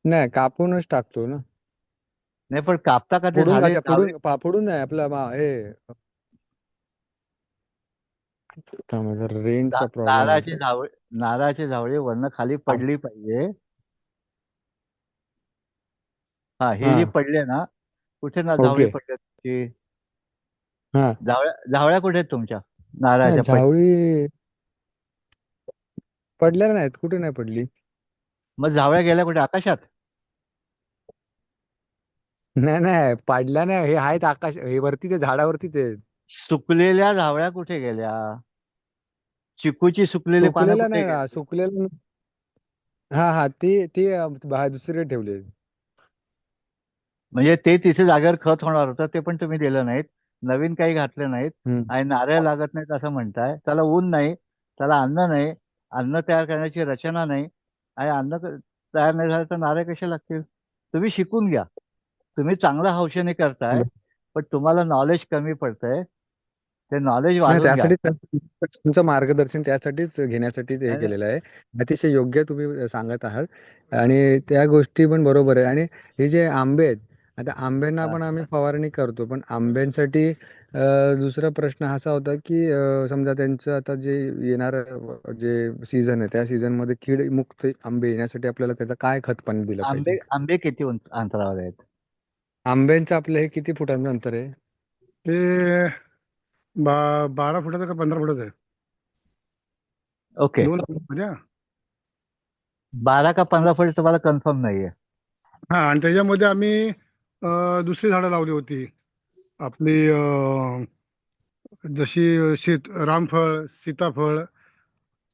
नाही कापूनच टाकतो ना. नाही, पण कापता का ते फोडून, झाले अच्छा फोडून नाही आपला हे रेंजचा प्रॉब्लेम आहे. नारळाची झावळी वरनं खाली पडली पाहिजे. हा, ही जी हा, पडली ना, कुठे ना झावळी ओके. पडली तुमची? हा, झावळ्या कुठे आहेत तुमच्या नाही नारळाच्या? झावळी पडलेल्या नाहीत, कुठे नाही पडली. मग झावळ्या गेल्या कुठे? आकाशात? नाही पडल्या नाही, हे आहेत आकाश, हे वरती ते झाडावरतीच आहेत. सुकलेल्या झावळ्या कुठे गेल्या? चिकूची सुकलेली पानं सुकलेल्या कुठे नाही, गेली? सुकलेलं हा ती बाहेर दुसरीकडे ठेवले. म्हणजे ते तिथे जागेवर खत होणार होतं, ते पण तुम्ही दिलं नाहीत, नवीन काही घातलं नाहीत, आणि नारळ लागत नाहीत असं म्हणताय. त्याला ऊन नाही, त्याला अन्न नाही, अन्न तयार करण्याची रचना नाही, आणि तयार नाही झालं तर नारळ कसे लागतील? तुम्ही शिकून घ्या. तुम्ही चांगला हौशेने करताय, पण तुम्हाला नॉलेज कमी पडतंय. ते नॉलेज नाही, वाढवून घ्या. त्यासाठी तुमचं मार्गदर्शन त्यासाठीच घेण्यासाठीच हे आणि केलेलं आहे. अतिशय योग्य तुम्ही सांगत आहात, आणि त्या गोष्टी पण बरोबर आहे. आणि हे जे आंबे आहेत, आता आंब्यांना पण आम्ही फवारणी करतो, पण आंब्यांसाठी दुसरा प्रश्न असा होता की समजा त्यांचं आता जे येणार जे सीझन आहे, त्या सीझन मध्ये कीड मुक्त आंबे येण्यासाठी आपल्याला त्याचं काय खत पाणी दिलं पाहिजे? आंबे किती अंतरावर आहेत? आंब्यांचं आपलं हे किती फुटांचं अंतर आहे? ते 12 फुटाचं का 15 फुटाचं आहे? ओके, 2 फुटामध्ये. 12 का 15 फूट तुम्हाला कन्फर्म नाहीये? हा, आणि त्याच्यामध्ये आम्ही दुसरी झाडं लावली होती. आपली जशी रामफळ, सीताफळ,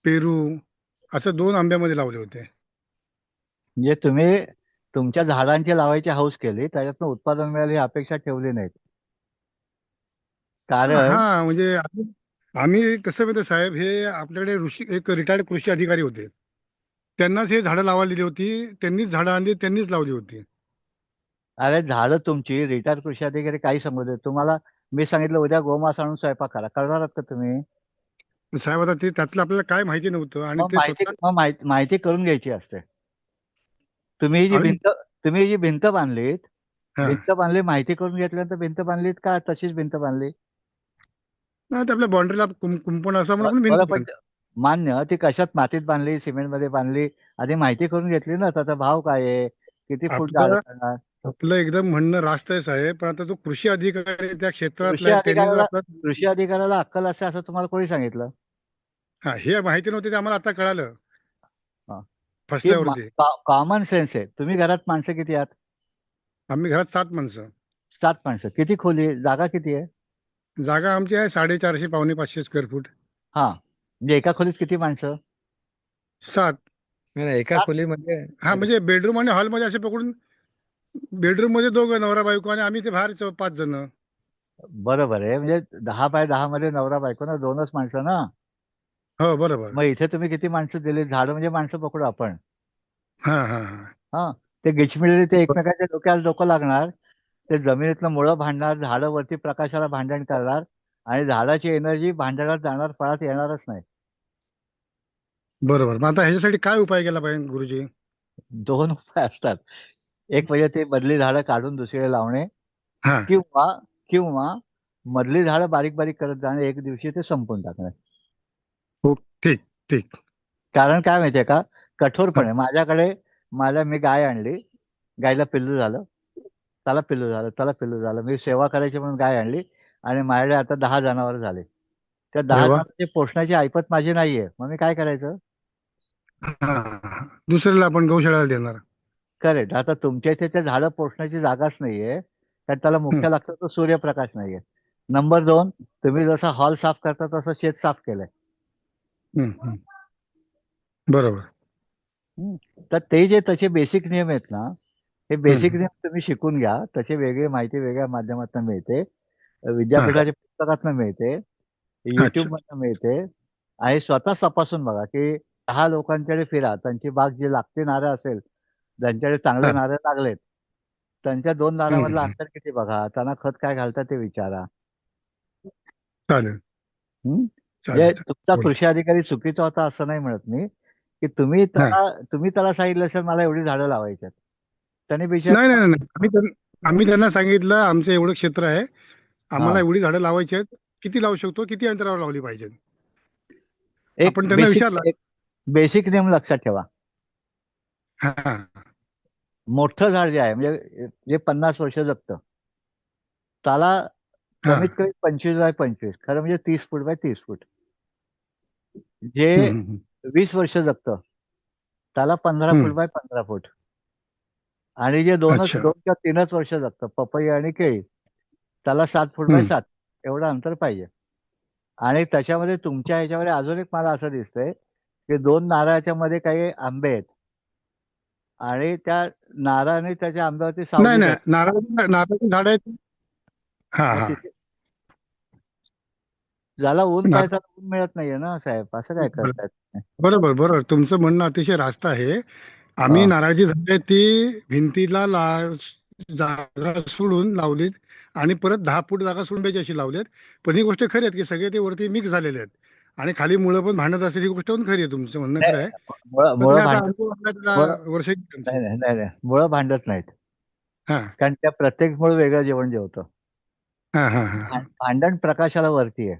पेरू, असं 2 आंब्यामध्ये लावले होते. म्हणजे तुम्ही तुमच्या झाडांची लावायची हौस केली, त्याच्यातनं उत्पादन मिळेल ही अपेक्षा ठेवली नाहीत. कारण हा, म्हणजे आम्ही कसं माहिती साहेब, हे आपल्याकडे एक रिटायर्ड कृषी अधिकारी होते, त्यांनाच हे झाडं लावायला दिली होती, त्यांनीच झाडं आणली, त्यांनीच लावली होती. अरे, झाडं तुमची रिटायर कृषी अधिकारी काही सांगू दे तुम्हाला. मी सांगितलं उद्या गोमांस आणून स्वयंपाक करा, करणार आहात का तुम्ही? साहेब आता ते त्यातलं आपल्याला काय माहिती नव्हतं, आणि ते स्वतः माहिती करून घ्यायची असते. तुम्ही जी आम्ही भिंत बांधलीत, हा, माहिती करून घेतल्यानंतर भिंत बांधलीत का तशीच भिंत बांधली? नाही, ते आपल्या बाउंड्रीला कुंपण असं म्हणून आपण बरं, भिंत पण बांधतो. मान्य. ती कशात मातीत बांधली, सिमेंटमध्ये बांधली, आधी माहिती करून घेतली ना, त्याचा भाव काय आहे, किती फूट झाडं आपलं करणार. आपलं एकदम म्हणणं रास्त आहे साहेब, पण आता तो कृषी अधिकारी त्या क्षेत्रातला कृषी आहे, त्यांनी जर अधिकाऱ्याला आपलं कृषी अधिकाऱ्याला अक्कल असते असं तुम्हाला कोणी सांगितलं? हा हे माहिती नव्हती, ते आम्हाला आता कळालं हा. ही फसल्यावरती. कॉमन सेन्स आहे. तुम्ही घरात माणसं किती आहात? आम्ही घरात 7 माणसं. 7 माणसं. किती खोली आहे? जागा किती आहे? जागा आमची आहे 450 पावणे 500 स्क्वेअर फूट. हा, म्हणजे एका खोलीत किती माणसं? 7. नाही नाही, एका 7. खोलीमध्ये हा म्हणजे बेडरूम आणि हॉलमध्ये असे पकडून, बेडरूम मध्ये दोघं नवरा बायको आणि आम्ही ते बाहेर 5 जण. बरोबर आहे. म्हणजे 10 बाय 10 मध्ये नवरा बायको ना, 2च माणसं ना. हो बरोबर. मग इथे तुम्ही किती माणसं दिली? झाडं म्हणजे माणसं पकडू आपण. हा हा हा. हा, ते गिचमिळली ते एकमेकांच्या डोक्याला डोकं लागणार, ते जमिनीतलं मुळं भांडणार, झाडं वरती प्रकाशाला भांडण करणार, आणि झाडाची एनर्जी भांडणात जाणार, फळात येणारच नाही. बरोबर. मग आता ह्याच्यासाठी काय उपाय केला पाहिजे गुरुजी? 2 उपाय असतात. एक म्हणजे ते मधली झाडं काढून दुसरीकडे लावणे, हा. किंवा किंवा मधली झाडं बारीक बारीक करत जाणे, एक दिवशी ते संपून टाकणे. हो, ठीक ठीक. कारण काय माहितीये का, हा. कठोरपणे मी गाय आणली, गायला पिल्लू झालं, त्याला पिल्लू झालं, त्याला पिल्लू झालं, मी सेवा करायची म्हणून गाय आणली, आणि माझ्याकडे आता 10 जनावर झाले. त्या अरे 10 वा. जनावरांची पोषणाची ऐपत माझी नाहीये, मग मी काय करायचं? हा, दुसऱ्याला आपण गौशाळाला देणार. करेक्ट. आता तुमच्या इथे त्या झाडं पोषणाची जागाच नाहीये, कारण त्याला हम्म, मुख्य लागतं तो सूर्यप्रकाश नाहीये. नंबर 2, तुम्ही जसा हॉल साफ करता तसं शेत साफ केलंय. हम्म, हम्म. बरोबर. हं. तर ते जे त्याचे बेसिक नियम आहेत ना, हे बेसिक हम्म. नियम तुम्ही शिकून घ्या. त्याची वेगळी माहिती वेगळ्या माध्यमातून मिळते. हा. विद्यापीठाच्या पुस्तकातून मिळते, अच्छा. YouTubeमधनं मिळते, आणि स्वतः तपासून बघा, की 10 लोकांकडे फिरा. त्यांची बाग जी लागती नारळ असेल, ज्यांच्याकडे चांगले हा. नारळ लागलेत, त्यांच्या 2 हम्म, नारळामधलं हम्म. अंतर किती बघा. त्यांना खत काय घालतात ते विचारा. चालेल हं. चालेल म्हणजे चालेल. तुमचा बोला. कृषी अधिकारी चुकीचा होता असं नाही म्हणत मी, की हा. तुम्ही त्याला सांगितलं असेल मला एवढी झाडं लावायची आहेत. त्याने नाही नाही बिचारा नाही नाही. आम्ही त्यांना सांगितलं आमचं एवढं क्षेत्र आहे, आम्हाला हां. एवढी झाडं लावायची आहेत, किती लावू शकतो, किती अंतरावर लावली पाहिजेत. एक आपण त्यांना बेसिक विचारलं. एक बेसिक नियम लक्षात ठेवा. हा मोठं झाड जे आहे, म्हणजे जे 50 वर्ष जगतं, त्याला हा. कमीत कमी 25 बाय 25, खरं म्हणजे 30 फूट बाय 30 फूट. जे हम्म, हम्म, 20 वर्ष जगतं, त्याला 15 फूट हम्म. बाय 15 फूट. आणि जे 2 अच्छा. किंवा 3च वर्ष जगतं, पपई आणि केळी, त्याला 7 फूट बाय हम्म. 7 एवढं अंतर पाहिजे. आणि त्याच्यामध्ये तुमच्या ह्याच्यामध्ये अजून एक मला असं दिसतंय, की 2 नारळाच्या मध्ये काही आंबे आहेत, आणि त्या नारळाने त्याच्या आंब्यावरती नाही सावली नाही, पडते. नारळाची झाड आहेत. हा मग हा. तिथे ज्याला ऊन नारळ. पाहिजे त्याला ऊन मिळत नाहीये ना साहेब, असं काय करतायत तुम्ही? बरोबर बरोबर, तुमचं म्हणणं अतिशय रास्त आहे. आम्ही हा. नारळाची झाडे आहेत ती भिंतीला जागा सोडून लावलीत, आणि परत 10 फूट जागा सोडून पाहिजे अशी लावलीत. पण ही गोष्ट खरी आहे की सगळे ते वरती मिक्स झालेले आहेत, आणि खाली मुळं पण भांडत असेल, ही गोष्ट पण खरी आहे, तुमचं म्हणणं नाही, खरं आहे. पण मुळं तुम्ही आता भांडत अनुभव आपला मुळं त्याला वर्ष नाही तुमची. नाही नाही नाही, मुळं भांडत नाहीत, हा कारण त्या प्रत्येक मुळ वेगळं जेवण जेवतं. हा हा हा. भांडण प्रकाशाला वरती आहे.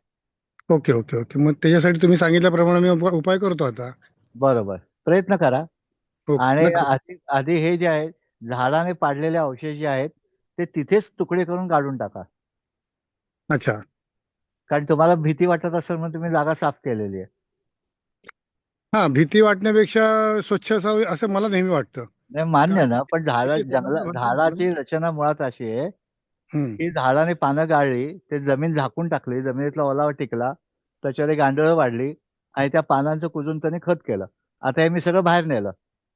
ओके ओके ओके, मग त्याच्यासाठी तुम्ही सांगितल्याप्रमाणे मी उपाय करतो आता. बरोबर, प्रयत्न करा. ओके, आणि नक्की. आधी आधी हे जे आहे, झाडाने पाडलेले अवशेष जे आहेत, ते तिथेच तुकडे करून काढून टाका. अच्छा. कारण तुम्हाला भीती वाटत असेल म्हणून तुम्ही जागा साफ केलेली आहे. हा, भीती वाटण्यापेक्षा स्वच्छ असावी असं मला नेहमी वाटतं. नाही, मान्य कारण ना, पण भरपूर. झाडाची रचना मुळात अशी आहे, हम्म. की झाडाने पानं गाळली, ते जमीन झाकून टाकली, जमिनीतला ओलावा टिकला, त्याच्यावर एक गांडळं वाढली, आणि त्या पानांचं कुजून त्याने खत केलं. आता हे मी सगळं बाहेर नेलं,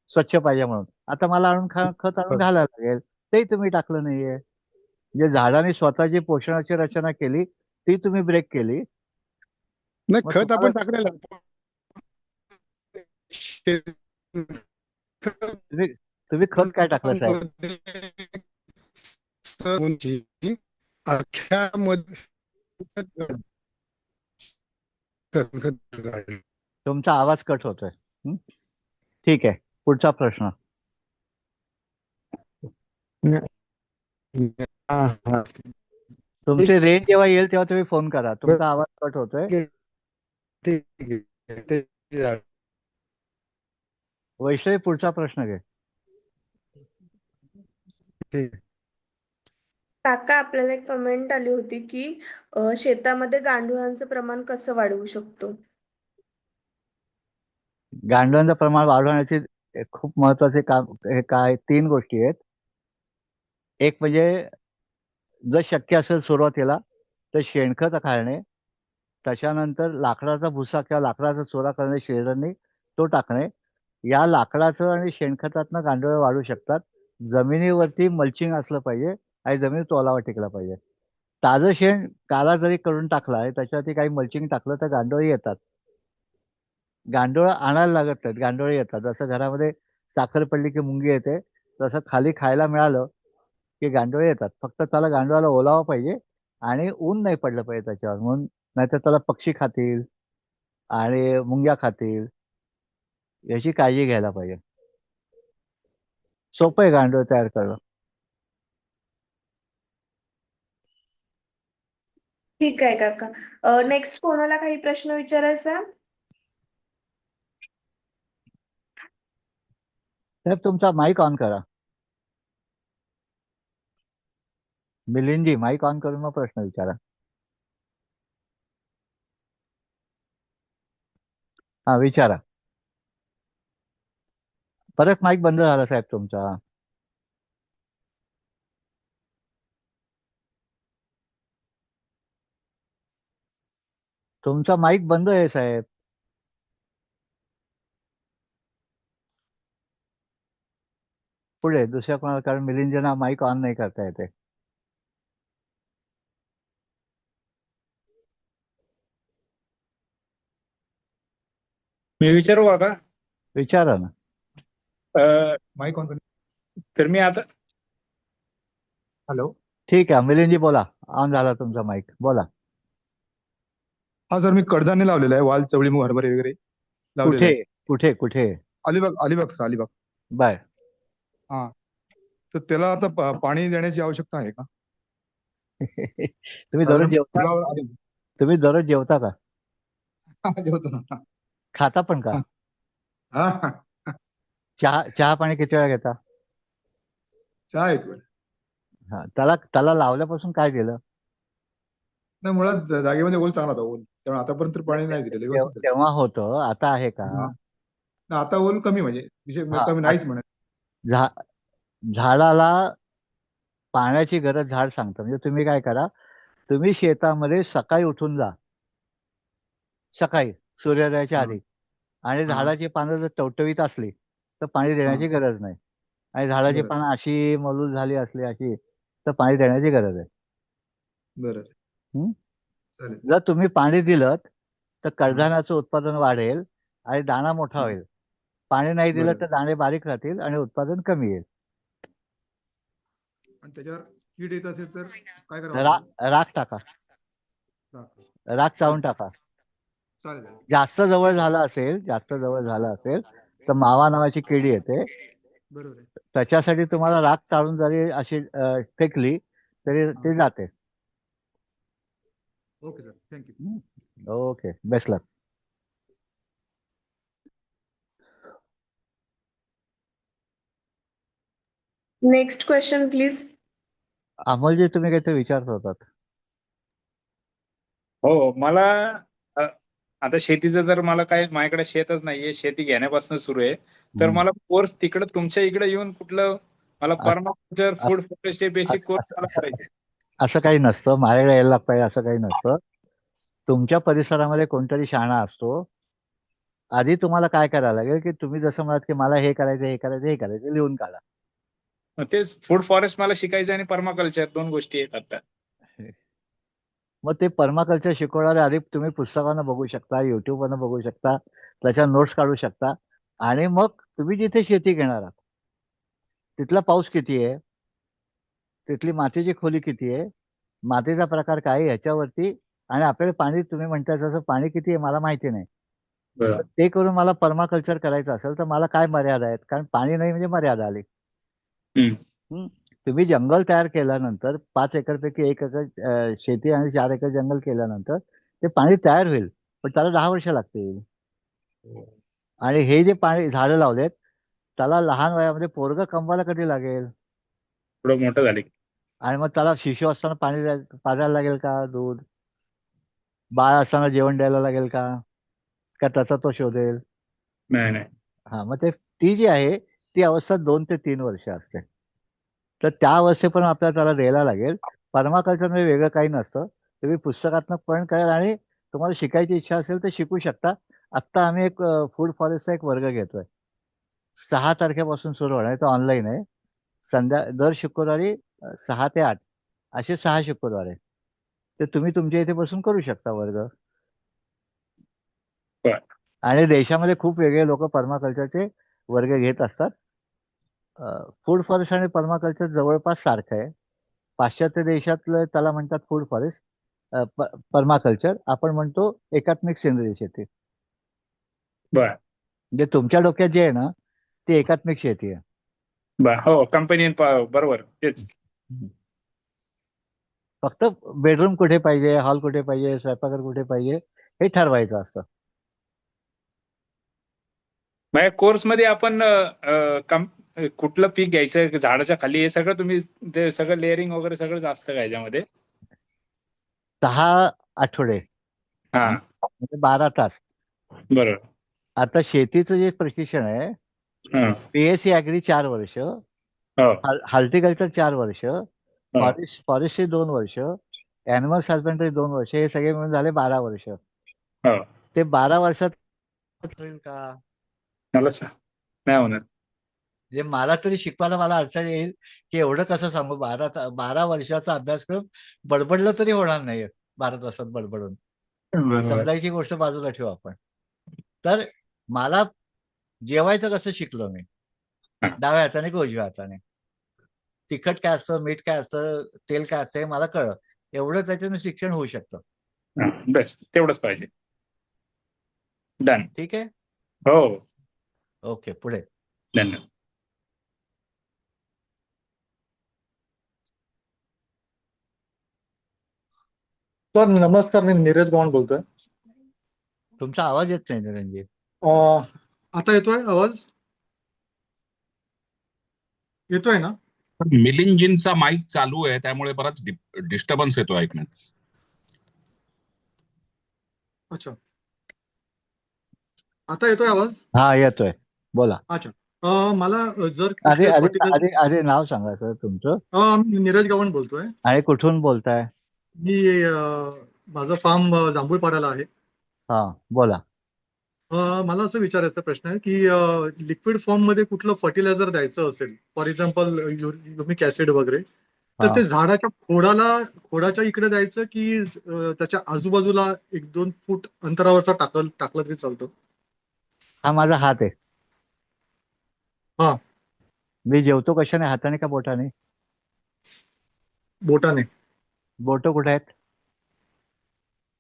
स्वच्छ पाहिजे म्हणून. आता मला खत आणून घालायला लागेल, तेही तुम्ही टाकलं नाहीये. म्हणजे झाडाने स्वतःची पोषणाची रचना केली, ती तुम्ही ब्रेक केली. नाही, मग खत तुम्हाला आपण टाकलेलं आहे. तुम्ही तुम्ही खत काय टाकलं साहेब? अख्ख्या मध्ये तुमचा आवाज कट होतोय. हं? ठीक आहे, पुढचा प्रश्न. हा हा. तुमची रेंज जेव्हा येईल तेव्हा तुम्ही फोन करा. तुमचा आवाज कट होतोय. ठीक आहे. झाड. वैष्णवी पुढचा प्रश्न घे. ठीक. काका, आपल्याला एक कमेंट आली होती की शेतामध्ये गांडुळांचं प्रमाण कसं वाढवू शकतो? गांडुळांचं प्रमाण वाढवण्याचे खूप महत्वाचे काम हे काय 3 गोष्टी आहेत. एक म्हणजे जर शक्य असेल सुरुवातीला तर शेणखत घालणे, त्याच्यानंतर लाकडाचा भुसा किंवा लाकडाचा चुरा करणे शेजारनी तो टाकणे. या लाकडाचं आणि शेणखतातनं गांडुळे वाढू शकतात. जमिनीवरती मल्चिंग असलं पाहिजे आणि जमिनीत ओलावा टिकला पाहिजे. ताजं शेण काला जरी करून टाकला आहे त्याच्यावरती काही मल्चिंग टाकलं तर गांडोळी येतात. गांडोळं आणायला लागत नाहीत, गांडोळी येतात. जसं घरामध्ये साखर पडली की मुंगी येते, तसं खाली खायला मिळालं की गांडोळे येतात. फक्त त्याला गांडोळाला ओलावा पाहिजे आणि ऊन नाही पडलं पाहिजे त्याच्यावर, म्हणून नाहीतर त्याला पक्षी खातील आणि मुंग्या खातील, याची काळजी घ्यायला पाहिजे. सोपं आहे गांडोळ तयार करणं. ठीक आहे काका. नेक्स्ट कोणाला काही प्रश्न विचारायचा? तर तुमचा माईक ऑन करा. मिलिंदजी माईक ऑन करून मग प्रश्न विचारा. हा विचारा. परत माईक बंद झाला साहेब तुमचा. तुमचा माईक बंद आहे साहेब. पुढे दुसऱ्या कोणाला, कारण मिलिंदजींना माईक ऑन नाही करता येते. मी विचारू का? विचारा ना. माईक ऑन तर मी आता हॅलो. ठीक आहे मिलिंदजी बोला, ऑन झाला तुमचा माईक, बोला. हा सर, मी कडधान्य लावलेलं आहे, वाल, चवळी, मूग, हरभरे वगैरे लावलेलं कुठे आहे. कुठे कुठे? अलिबाग, अलिबाग सर, अलिबाग. बर. हा, तर त्याला आता पाणी देण्याची आवश्यकता आहे का? तुम्ही दररोज साधारण जेवता? फुलावर आली. तुम्ही दररोज जेवता का? जेवतो ना. खाता पण का? हा, हा. चहा पाणी किती वेळा घेता? चहा एक वेळ. हा, त्याला लावल्यापासून काय केलं? नाही, मुळात जागेमध्ये ओल चांगला होता, ओल, त्यामुळे आतापर्यंत पाणी नाही दिलेलं, व्यवस्थित आहे. तेव्हा होतं, आता आहे का? हा. नाही, आता ओल कमी, म्हणजे विषय हा, कमी नाहीच म्हणत. झाडाला पाण्याची गरज झाड सांगतं. म्हणजे तुम्ही काय करा, तुम्ही शेतामध्ये सकाळी उठून जा, सकाळी सूर्योदयाच्या हा, आधी, आणि हा. झाडाची पानं जर टवटवीत असली तर पाणी हा, देण्याची गरज नाही. आणि झाडाची बरं, पानं अशी मलूल झाली असली अशी तर पाणी देण्याची गरज आहे. बरं, हं? चालेल. जर तुम्ही पाणी दिलं तर हा, कडधान्याचं उत्पादन वाढेल आणि दाणा मोठा हा. होईल. पाणी नाही दिलं बरं. तर दाणे बारीक राहतील आणि उत्पादन कमी येईल. आणि त्याच्यावर कीड येत असेल तर काय करावं लागेल? राख टाका, हा, राख चावून चालेल, टाका. चालेल, चालेल. जास्त जवळ ठीक आहे. झाला असेल, जास्त जवळ झाला असेल तर मावा नावाची कीड येते. बरोबर आहे. त्याच्यासाठी तुम्हाला राख चाळून जरी अशी फेकली तरी हा. ते जाते. Okay sir, thank you. Okay, best luck. Next question please. अमोलजी तुम्ही काहीतरी विचारत होतात. हो, मला अ, आता शेतीचं तर मला काय, माझ्याकडे शेतच नाहीये, शेती घेण्यापासून सुरू आहे. तर मला कोर्स तिकडे तुमच्या इकडे येऊन कुठलं मला अस- परमाकल्चर, अस- फूड फॉरेस्ट बेसिक अस- कोर्स अस- मला अस- करायचे. अस- असं काही नसतं, माझ्याकडे यायला पाहिजे असं काही नसतं. तुमच्या परिसरामध्ये कोणतरी शहाणा असतो. आधी तुम्हाला काय करायला लागेल की तुम्ही जसं म्हणत की मला हे करायचं, हे करायचं, हे करायचं, लिहून काढा. मग तेच फूड फॉरेस्ट मला शिकायचं आणि परमाकल्चर 2 गोष्टी आहेत आता. मग ते पर्माकल्चर शिकवणारे आधी तुम्ही पुस्तकानं बघू शकता, युट्यूबवरनं बघू शकता, त्याच्या नोट्स काढू शकता. आणि मग तुम्ही जिथे शेती घेणार आहात तिथला पाऊस किती आहे, तिथली मातीची खोली किती आहे, मातीचा प्रकार काय आहे याच्यावरती, आणि आपल्याला पाणी, तुम्ही म्हणताय तसं पाणी किती आहे मला माहिती नाही, तर ते करून मला पर्माकल्चर करायचं असेल तर मला काय मर्यादा आहेत, कारण पाणी नाही म्हणजे मर्यादा आली. हं? तुम्ही जंगल तयार केल्यानंतर 5 एकरपैकी 1 एकर शेती आणि 4 एकर जंगल केल्यानंतर ते पाणी तयार होईल, पण त्याला 10 वर्ष लागतील. आणि हे जे पाणी झाडं लावलेत त्याला लहान वयामध्ये पोरगं कमवायला कधी लागेल? थोडं मोठं झाले की. आणि मग त्याला शिशु असताना पाणी पाजायला लागेल का? दूध बाळ असताना जेवण द्यायला लागेल का? का त्याचा तो शोधेल? नाही नाही. हा, मग ती जी आहे ती अवस्था 2 ते 3 वर्ष असते. तर त्या अवस्थेपर्यंत आपल्याला त्याला द्यायला लागेल. पर्माकल्चरमध्ये वेगळं काही नसतं. तुम्ही पुस्तकातनं पण कळेल आणि तुम्हाला शिकायची इच्छा असेल तर शिकू शकता. आत्ता आम्ही एक फूड फॉरेस्टचा एक वर्ग घेतोय. 6 तारखेपासून सुरू होणार आहे. तो ऑनलाईन आहे. दर शुक्रवारी 6 ते 8 असे 6 शुक्रवार आहे. ते तुम्ही तुमच्या इथे बसून करू शकता वर्ग. बरं. आणि देशामध्ये खूप वेगळे लोक पर्माकल्चरचे वर्ग घेत असतात. फूड फॉरेस्ट आणि पर्माकल्चर जवळपास सारखं आहे. पाश्चात्य देशातलं त्याला म्हणतात फूड फॉरेस्ट, पर्माकल्चर. आपण म्हणतो एकात्मिक सेंद्रिय शेती. बर म्हणजे तुमच्या डोक्यात जे आहे ना ते एकात्मिक शेती आहे. बर, हो कंपनी बरोबर तेच. फक्त बेडरूम कुठे पाहिजे, हॉल कुठे पाहिजे, स्वयंपाकघर कुठे पाहिजे हे ठरवायचं असतं. माझ्या कोर्समध्ये आपण कुठलं पीक घ्यायचं झाडाच्या खाली हे सगळं तुम्ही ते सगळं लेअरिंग वगैरे सगळं असतं का याच्यामध्ये? 6 आठवडे हा म्हणजे 12 तास. बरोबर. आता शेतीचं जे प्रशिक्षण आहे, हा बीएससी ऍग्री 4 वर्ष, हो हॉर्टिकल्चर 4 वर्ष, हो फॉरेस्ट्री 2 वर्ष, अॅनिमल हजबंडरी 2 वर्ष, हे सगळे मिळून झाले 12 वर्ष. हो. ते 12 वर्षात होईल का? मला नाही होणार. म्हणजे मला तरी शिकवायला मला अडचण येईल की एवढं कसं सांगू. 12 वर्षाचा अभ्यासक्रम बडबडलं तरी होणार नाही 12 तासात बडबडून. बरोबर. समजायची गोष्ट बाजूला ठेवू आपण. तर मला जेवायचं कसं शिकलो मी, डाव्या हाताने की उजव्या हाताने. तिखट काय असतं, मीठ काय असतं, तेल काय असतं हे मला कळलं. एवढं त्याच्यानं शिक्षण होऊ शकतं. बेस्ट, तेवढंच पाहिजे. डन. ठीक आहे. हो. ओके, पुढे. धन्यवाद. सर नमस्कार, मी नीरज गव्हाण बोलतोय. तुमचा आवाज येत नाही रणजित. आता येतोय आवाज? येतोय ना? मिलिंदजींचा माईक चालू आहे त्यामुळे बराच डिस्टर्बन्स येतो ऐकण्यात. अच्छा, आता येतोय आवाज? हा, येतोय, बोला. अच्छा, मला जर आधी कुठल्या आधी पर्टिक्युलर आधी आधी नाव सांगा सर तुमचं. मी नीरज गव्हाण बोलतोय. आणि कुठून बोलताय? मी माझं फार्म जांभूळपाड्याला आहे. हा, बोला. मला असं विचारायचा प्रश्न आहे की लिक्विड फॉर्म मध्ये कुठलं फर्टिलायझर द्यायचं असेल, फॉर एक्झाम्पल ह्युमिक ऍसिड वगैरे, तर हा ते झाडाच्या खोडाच्या इकडे द्यायचं की त्याच्या आजूबाजूला 1-2 फूट अंतरावरचा टाकलं तरी चालतं? हा माझा हात आहे. हा, मी जेवतो कशाने, हाताने का बोटाने? बोटाने. बोट कुठे आहेत?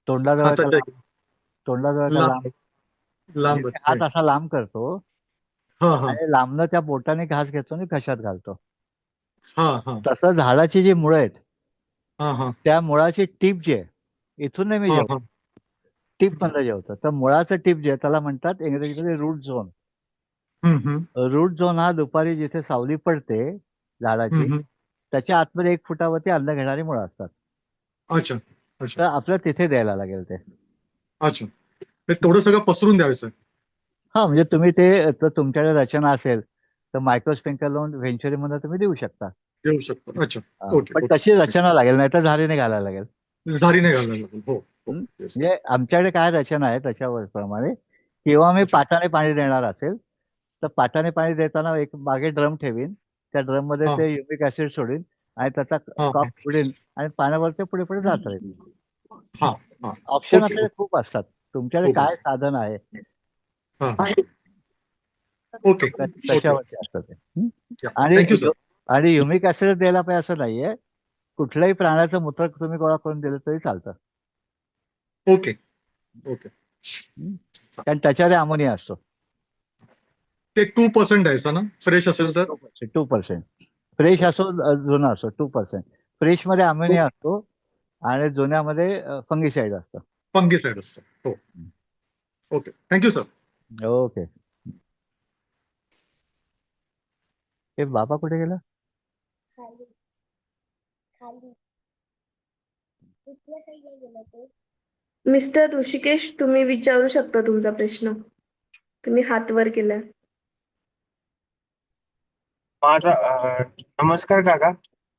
तोंडाजवळ का हाताच्या लांब? तोंडाजवळ का लांब? लांब मी हात असा लांब करतो हा हा आणि लांबनं त्या बोटाने घास घेतो आणि घशात घालतो. हा हा तसं झाडाची जी मुळं आहेत हा हा त्या मुळाची टीप जी आहे, इथून नाही मी हा जेवतो, हा टीप मधलं जेवतो. तर मुळाचं टीप जे आहे त्याला म्हणतात इंग्रजीमध्ये रूट झोन. रूट झोन हा दुपारी जिथे सावली पडते झाडाची त्याच्या आतमध्ये 1 फुटावरती अन्न घेणारी मुळं असतात. अच्छा तर अच्छा आपल्याला तिथे द्यायला लागेल ते. अच्छा, ते थोडं सगळं पसरून द्यायचं. हा, म्हणजे तुम्ही ते तर तुमच्याकडे रचना असेल तर मायक्रोस्प्रिंकलर लावून व्हेंचुरी मध्ये तुम्ही देऊ शकता. देऊ शकतो. अच्छा, ओके पण तशी रचना लागेल, नाही तर झारीने घालायला लागेल. झारीने घालायला लागेल. हो हो, yes. म्हणजे आमच्याकडे काय रचना आहे त्याच्यावर प्रमाणे. किंवा मी अच्छा. पाटाने पाणी देणार असेल तर पाटाने पाणी देताना एक मागे ड्रम ठेवीन, त्या ड्रम मध्ये हा ते युमिक ऍसिड सोडीन आणि त्याचा हा कॉक उडीन आणि पाण्यावरच्या पुढे पुढे जात राहील. हा हा ऑप्शन ओके आपल्याकडे खूप असतात. तुमच्याकडे खूप काय असतं. साधन आहे हा ओके ओके, त्याच्यावरती असतं ते. आणि थँक्यू सर. आणि युमिक ऍसिड द्यायला पाहिजे असं नाहीये. कुठल्याही प्राण्याचं मूत्र तुम्ही गोळा करून दिलं तरी चालतं. ओके ओके, कारण त्याच्यामध्ये अमोनिया असतो. ते 2% द्यायचं ना, फ्रेश असेल तर? 2%. फ्रेश असो जुना असो 2%. फ्रेश मध्ये अमोनिया असतो आणि जुन्यामध्ये फंगिसाइड असतं. फंगिसाइड असतं. हो, ओके, थँक्यू सर. ओके. हे बाबा कुठे गेला? मिस्टर ऋषिकेश, तुम्ही विचारू शकता तुमचा प्रश्न. तुम्ही हात वर केलाय. माझा नमस्कार काका.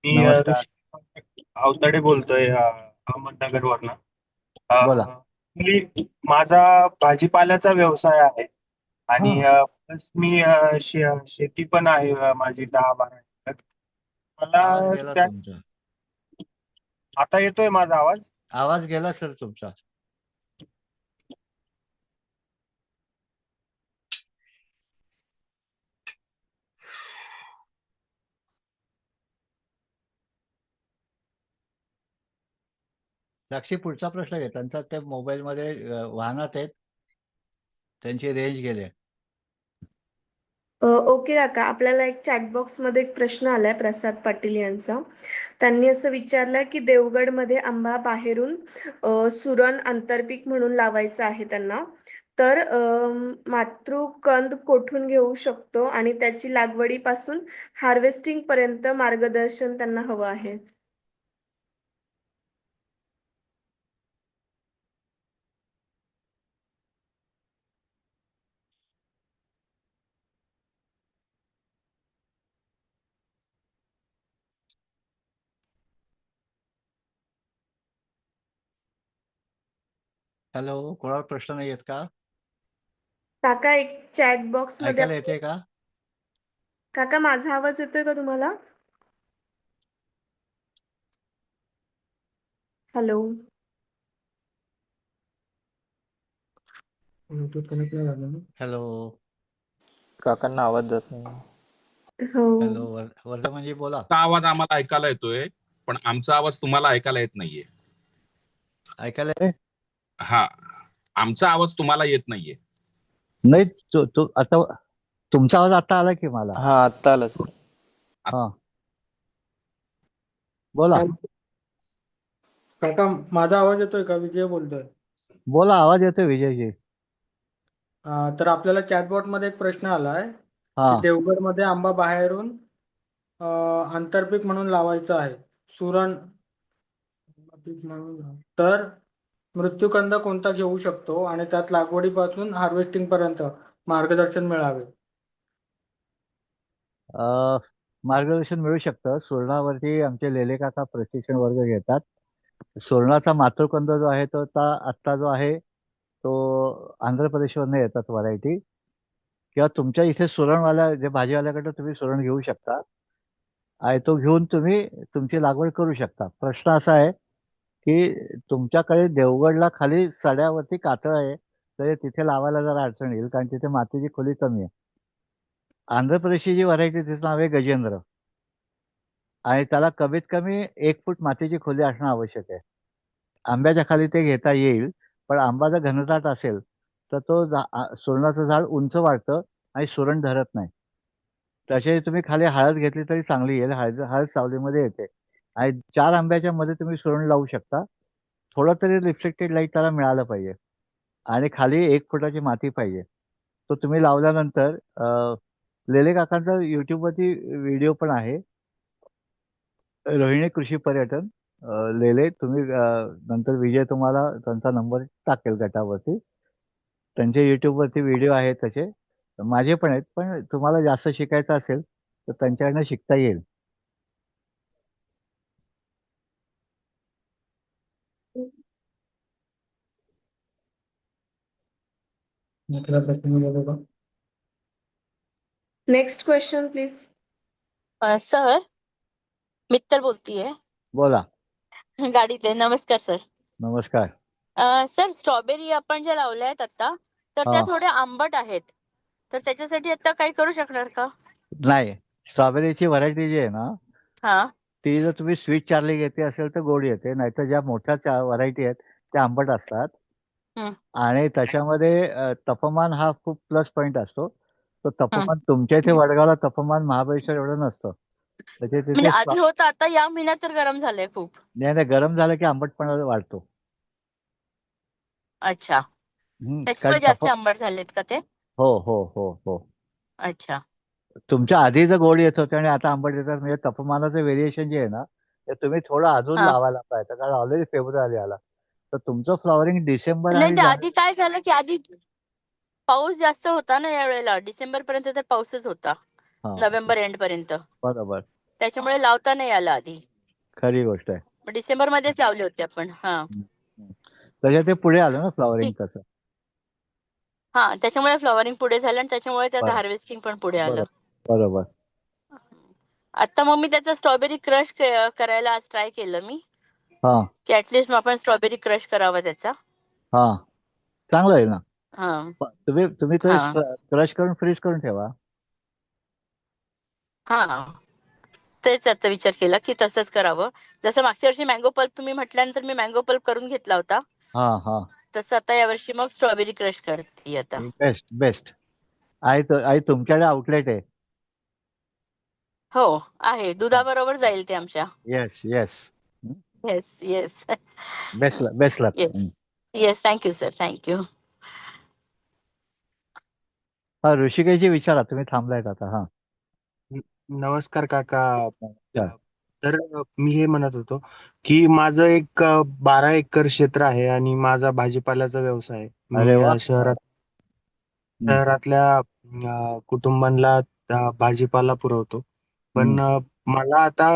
मी नमस्कार. ऋषी अवताडे बोलतोय अहमदनगरवरनं. बोला. माझा भाजीपाल्याचा व्यवसाय आहे आणि हा. प्लस मी शेती पण आहे माझी 10-12 एकर. आवाज मला गेला त्या तुमचा. आता येतोय माझा आवाज? आवाज गेला सर तुमचा. साक्षी पुढचा प्रश्न घे. त्यांचा ते मोबाईलमध्ये वाहनात आहेत, त्यांची रेंज गेले. ओके काका, आपल्याला एक चॅटबॉक्स मध्ये एक प्रश्न आलाय प्रसाद पाटील यांचा. त्यांनी असं विचारलंय की देवगडमध्ये आंबा बाहेरून सुरण आंतरपीक म्हणून लावायचं आहे त्यांना. तर मातृकंद कोठून घेऊ शकतो आणि त्याची लागवडीपासून हार्वेस्टिंग पर्यंत मार्गदर्शन त्यांना हवं आहे. हॅलो, कोणाला प्रश्न नाही आहेत का? काका, एक चॅटबॉक्स मध्ये ऐकायला येते का? काका, माझा आवाज येतोय का तुम्हाला? हॅलो. ब्लूटूथ कनेक्ट नाही झालं ना. हॅलो. काकांना आवाज जात नाही. हो. हॅलो. वर्धा म्हणजे बोला. तुमचा आवाज आम्हाला ऐकायला येतोय, पण आमचा आवाज तुम्हाला ऐकायला येत नाहीये. ऐकायला येते? हा, आमचा आवाज तुम्हाला येत नाहीये. नाही, आता तुमचा आवाज आता आला की मला. हा, आत्ता आला सर. हा, बोला. काका, माझा आवाज येतोय का? विजय बोलतोय. बोला, आवाज येतोय विजयजी. तर आपल्याला चॅटबॉट मध्ये एक प्रश्न आलाय की हा. देवगडमध्ये आंबा बाहेरून आंतरपीक म्हणून लावायचं आहे, सुरण पीक म्हणून. तर मृत्यूकंद कोणता घेऊ शकतो आणि त्यात लागवडीपासून हार्वेस्टिंग पर्यंत मार्गदर्शन मिळावे. मार्गदर्शन मिळू शकतं. सुरणावरती आमचे लेले काका प्रशिक्षण वर्ग घेतात. सुरणाचा मातृकंद जो आहे तो आत्ता जो आहे तो आंध्र प्रदेशवरनं येतात व्हरायटी, किंवा तुमच्या इथे सुरणवाल्या जे भाजीवाल्याकडे तुम्ही सुरण घेऊ शकता आणि तो घेऊन तुम्ही तुमची लागवड करू शकता. प्रश्न असा आहे की तुमच्याकडे देवगडला खाली सड्यावरती कातळ आहे, तर तिथे लावायला जरा अडचण येईल, कारण तिथे मातीची खोली कमी आहे. आंध्र प्रदेशची जी व्हरायटी तिचं नाव आहे गजेंद्र, आणि त्याला कमीत कमी 1 फूट मातीची खोली असणं आवश्यक आहे. आंब्याच्या खाली ते घेता येईल, पण आंबा जर घनदाट असेल तर तो सुरणाचं झाड उंच वाढतं आणि सुरण धरत नाही. तसे तुम्ही खाली हळद घेतली तरी चांगली येईल. हळद सावलीमध्ये येते आणि 4 आंब्याच्या मध्ये तुम्ही सुरण लावू शकता. थोडं तरी रिफ्लेक्टेड लाईट त्याला मिळालं पाहिजे आणि खाली 1 फुटाची माती पाहिजे. तो तुम्ही लावल्यानंतर लेले काकांचा युट्यूबवरती व्हिडिओ पण आहे, रोहिणी कृषी पर्यटन. लेले तुम्ही नंतर विजय तुम्हाला त्यांचा नंबर टाकेल गटावरती. त्यांचे युट्यूबवरती व्हिडिओ आहेत त्याचे, माझे पण आहेत. पण तुम्हाला जास्त शिकायचं असेल तर त्यांच्याकडनं शिकता येईल. Next question please. Sir, Mittal बोलतीये. बोला. गाडीत आहे. नमस्कार सर. नमस्कार. सर, स्ट्रॉबेरी आपण ज्या लावल्या आहेत आता, तर त्या हा. थोड्या आंबट आहेत. तर त्याच्यासाठी आता काही करू शकणार का? नाही, स्ट्रॉबेरीची व्हरायटी जी आहे ना, हा. ती जर तुम्ही स्वीट चार्ली घेते असेल तर गोड येते, नाहीतर ज्या मोठ्या व्हरायटी आहेत त्या आंबट असतात. आणि त्याच्यामध्ये तापमान हा खूप प्लस पॉइंट असतो. तो तापमान तुमच्या इथे वडगावला तापमान महाबळेश्वर एवढं नसतं. त्याचे म्हणजे तिथे आधी होतं, आता या महिन्यात तर गरम झालंय खूप. नाही, गरम झालं की आंबटपणा वाढतो. अच्छा, कारण त्याच्यामुळे जास्त आंबट झालेत का ते? हो हो हो हो. अच्छा. तुमच्या आधी जर गोड येत होते आणि आता आंबट येतात म्हणजे तापमानाचं व्हेरिएशन जे आहे ना ते तुम्ही थोडं अजून हा. लावायला पाहिजे, कारण ऑलरेडी फेब्रुवारी आला. तर तुमचं फ्लॉवरिंग डिसेंबर नाही, आणि ते आधी काय झालं की आधी पाऊस जास्त होता ना यावेळेला, डिसेंबर पर्यंत तर पाऊसच होता, हा नोव्हेंबर एंड पर्यंत. बरोबर, त्याच्यामुळे लावता नाही आलं आधी. खरी गोष्ट आहे. मग डिसेंबर मध्येच लावले होते आपण. हा. हम्म, हम्म. त्याच्यात ते पुढे आलं ना फ्लॉवरिंग ठीक. तसं. हा, त्याच्यामुळे फ्लॉवरिंग पुढे झालं आणि त्याच्यामुळे त्यात बरोबर हार्वेस्टिंग पण पुढे आलं. बरोबर बरोबर. आता मग मी त्याचा स्ट्रॉबेरी क्रश करायला आज ट्राय केलं मी, हा की ऍटलिस्ट आपण स्ट्रॉबेरी क्रश करावा त्याचा. हा चांगलं आहे ना. हा तुम्ही तुम्ही तो हा क्रश करून फ्रीज करून ठेवा. हा. तेच आता विचार केला की तसंच करावं. जसं मागच्या वर्षी मँगो पल्प तुम्ही म्हटल्यानंतर मी मँगो पल्प करून घेतला होता, हा हा तसं आता यावर्षी मग स्ट्रॉबेरी क्रश करते आता. Best best. आई तुमच्याकडे आउटलेट आहे. हो, आहे. दुधाबरोबर जाईल ते आमच्या. Yes yes. Yes yes. Best luck. Yes yes. Thank you sir, thank you. हा ऋषिकेशजी विचारा, तुम्ही थांबलायत आता. हा न- नमस्कार काका. नमस्कार. तर मी हे म्हणत होतो की माझं एक 12 एकर क्षेत्र आहे आणि माझा भाजीपाल्याचा व्यवसाय आहे. अरे मी वा. हम्म. शहरातल्या कुटुंबांना भाजीपाला पुरवतो. पण हम्म. मला आता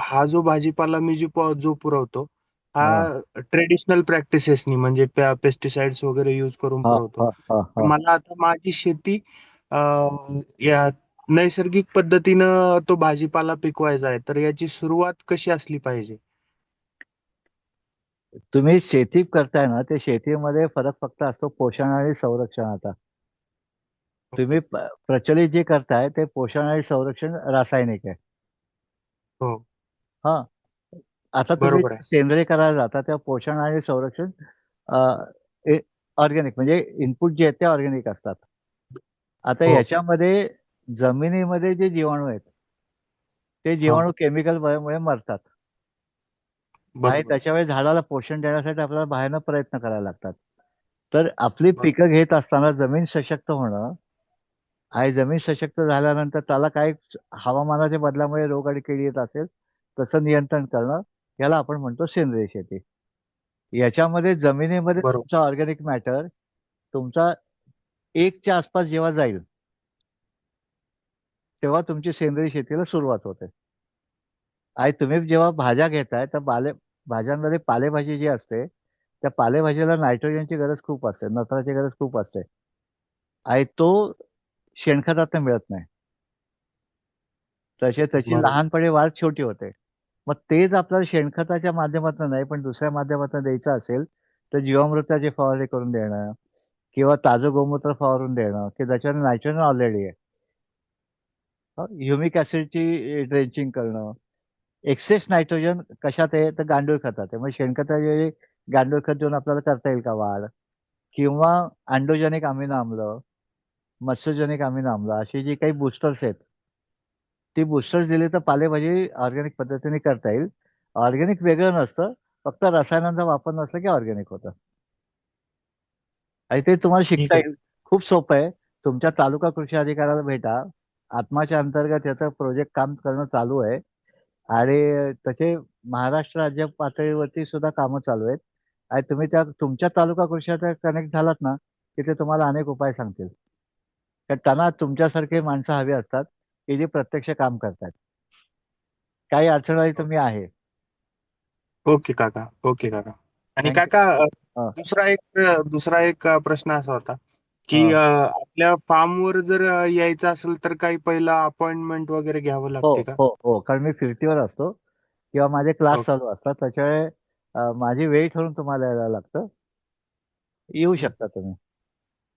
हा जो भाजीपाला मी जो पुरवतो हा हा ट्रेडिशनल प्रॅक्टिसेसनी म्हणजे पेस्टिसाइड्स वगैरे यूज करून हा पुरवतो. हा हा तर हा. मला आता माझी शेती या नैसर्गिक पद्धतीनं तो भाजीपाला पिकवायचा आहे, तर याची सुरुवात कशी असली पाहिजे? तुम्ही शेती करताय ना, ते शेतीमध्ये फरक फक्त असतो पोषण आणि संरक्षणाचा. तुम्ही प्रचलित जे करताय ते पोषण आणि संरक्षण रासायनिक आहे. हो, हा आता तुम्ही बरोबर आहे. सेंद्रिय करायला जाता तेव्हा पोषण आणि संरक्षण ऑर्गॅनिक म्हणजे इनपुट जे आहेत ते ऑर्गॅनिक असतात. आता हो, याच्यामध्ये जमिनीमध्ये जे जीवाणू आहेत ते हो, जीवाणू केमिकल मुळे मरतात आणि बरोबर आहे. त्याच्यामुळे झाडाला पोषण देण्यासाठी आपल्याला बाहेरनं प्रयत्न करायला लागतात. तर आपली बरोबर. पिकं घेत असताना जमीन सशक्त होणं आणि जमीन सशक्त झाल्यानंतर त्याला काय हवामानाच्या बदलामुळे रोग आणि किडी येत असेल तसं नियंत्रण करणं, याला आपण म्हणतो सेंद्रिय शेती. याच्यामध्ये जमिनीमध्ये बरोबर. तुमचा ऑर्गॅनिक मॅटर तुमचा 1च्या आसपास जेव्हा जाईल तेव्हा तुमची सेंद्रिय शेतीला सुरुवात होते. आणि तुम्ही जेव्हा भाज्या घेताय तर भाज्यांमध्ये पालेभाजी जी असते त्या पालेभाजीला नायट्रोजनची गरज खूप असते, नत्राची गरज खूप असते आणि तो शेणखतातून मिळत नाही. त्याची बरोबर. लहानपणी वाढ छोटी होते. मग तेच आपल्याला शेणखताच्या माध्यमातून नाही पण दुसऱ्या माध्यमातून द्यायचं असेल तर जीवामृताची फवारणी करून देणं किंवा ताजं गोमूत्र फवारून देणं की ज्याच्यावर नायट्रोजन ऑलरेडी आहे. ह्युमिक ऍसिडची ड्रेंचिंग करणं. एक्सेस नायट्रोजन कशात आहे तर गांडूळ खतात आहे. मग शेणखताच्या गांडूळ खत देऊन आपल्याला करता येईल का वाढ? किंवा अँडोजेनिक अमिनो आम्ल, मत्स्यजेनिक अमिनो आम्ल अशी जी काही बुस्टर्स आहेत ती बुस्टर्स दिली तर पालेभाजी ऑर्गॅनिक पद्धतीने करता येईल. ऑर्गॅनिक वेगळं नसतं, फक्त रसायनांचा वापर नसला की ऑर्गॅनिक होतं आणि ते तुम्हाला ठीक शिकता आहे. येईल. खूप सोपं आहे. तुमच्या तालुका कृषी अधिकाऱ्याला भेटा. आत्माच्या अंतर्गत याचं प्रोजेक्ट काम करणं चालू आहे आणि त्याचे महाराष्ट्र राज्य पातळीवरती सुद्धा कामं चालू आहेत आणि तुम्ही तुमच्या तालुका कृषी कनेक्ट झालात ना की ते तुम्हाला अनेक उपाय सांगतील. कारण त्यांना तुमच्यासारखे माणसं हवी असतात की जे प्रत्यक्ष काम करतात. काही अडचणी तुम्ही आहे. ओके काका. ओके काका. आणि थँक्यू. काका दुसरा एक प्रश्न असा होता की आपल्या फार्मवर जर यायचं असेल तर काही पहिला अपॉइंटमेंट वगैरे घ्यावं हो लागते का? हो हो, कारण मी फिरतीवर असतो किंवा माझे क्लास ओके. चालू असतात त्याच्यामुळे माझी वेळ ठरवून तुम्हाला यायला लागतं. येऊ शकता तुम्ही.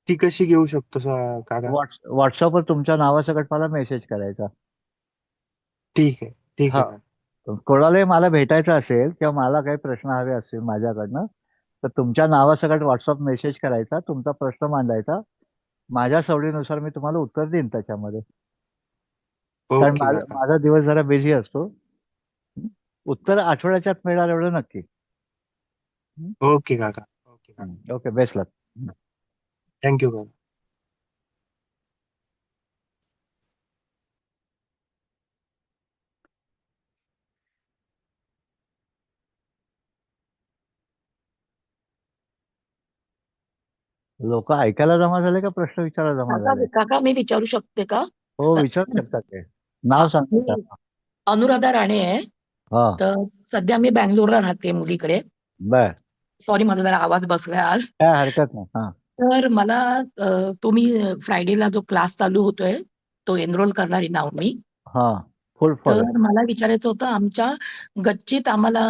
ती कशी घेऊ शकतो काका? व्हॉट्सअपवर तुमच्या नावासकट मला मेसेज करायचा. ठीक आहे. ठीक हा, आहे काका. कोणालाही मला भेटायचं असेल किंवा मला काही प्रश्न हवे असतील माझ्याकडनं तर तुमच्या नावासकट व्हॉट्सअप मेसेज करायचा, तुमचा प्रश्न मांडायचा. माझ्या सवडीनुसार मी तुम्हाला उत्तर देईन त्याच्यामध्ये. कारण ओके काका. माझा दिवस जरा बिझी असतो. उत्तर आठवड्याच्या आत मिळणार एवढं नक्की. ओके काका. ओके काका. Okay, best luck. थँक्यू काका. लोक ऐकायला जमा झाले का प्रश्न विचारायला जमा काका झाले? काका मी विचारू शकते का? हो, विचारू शकता ते. नाव हा, सांगायचं मी आता. अनुराधा राणे आहे. हा, तर सध्या मी बँगलोरला राहते मुलीकडे. बर. सॉरी, माझा जरा आवाज बसलाय आज. काय हरकत नाही. हा, तर मला तुम्ही फ्रायडेला जो क्लास चालू होतोय तो एनरोल करणार आहे नाव मी. हा, फुल तर फॉरेस्ट. मला विचारायचं होतं, आमच्या गच्चीत आम्हाला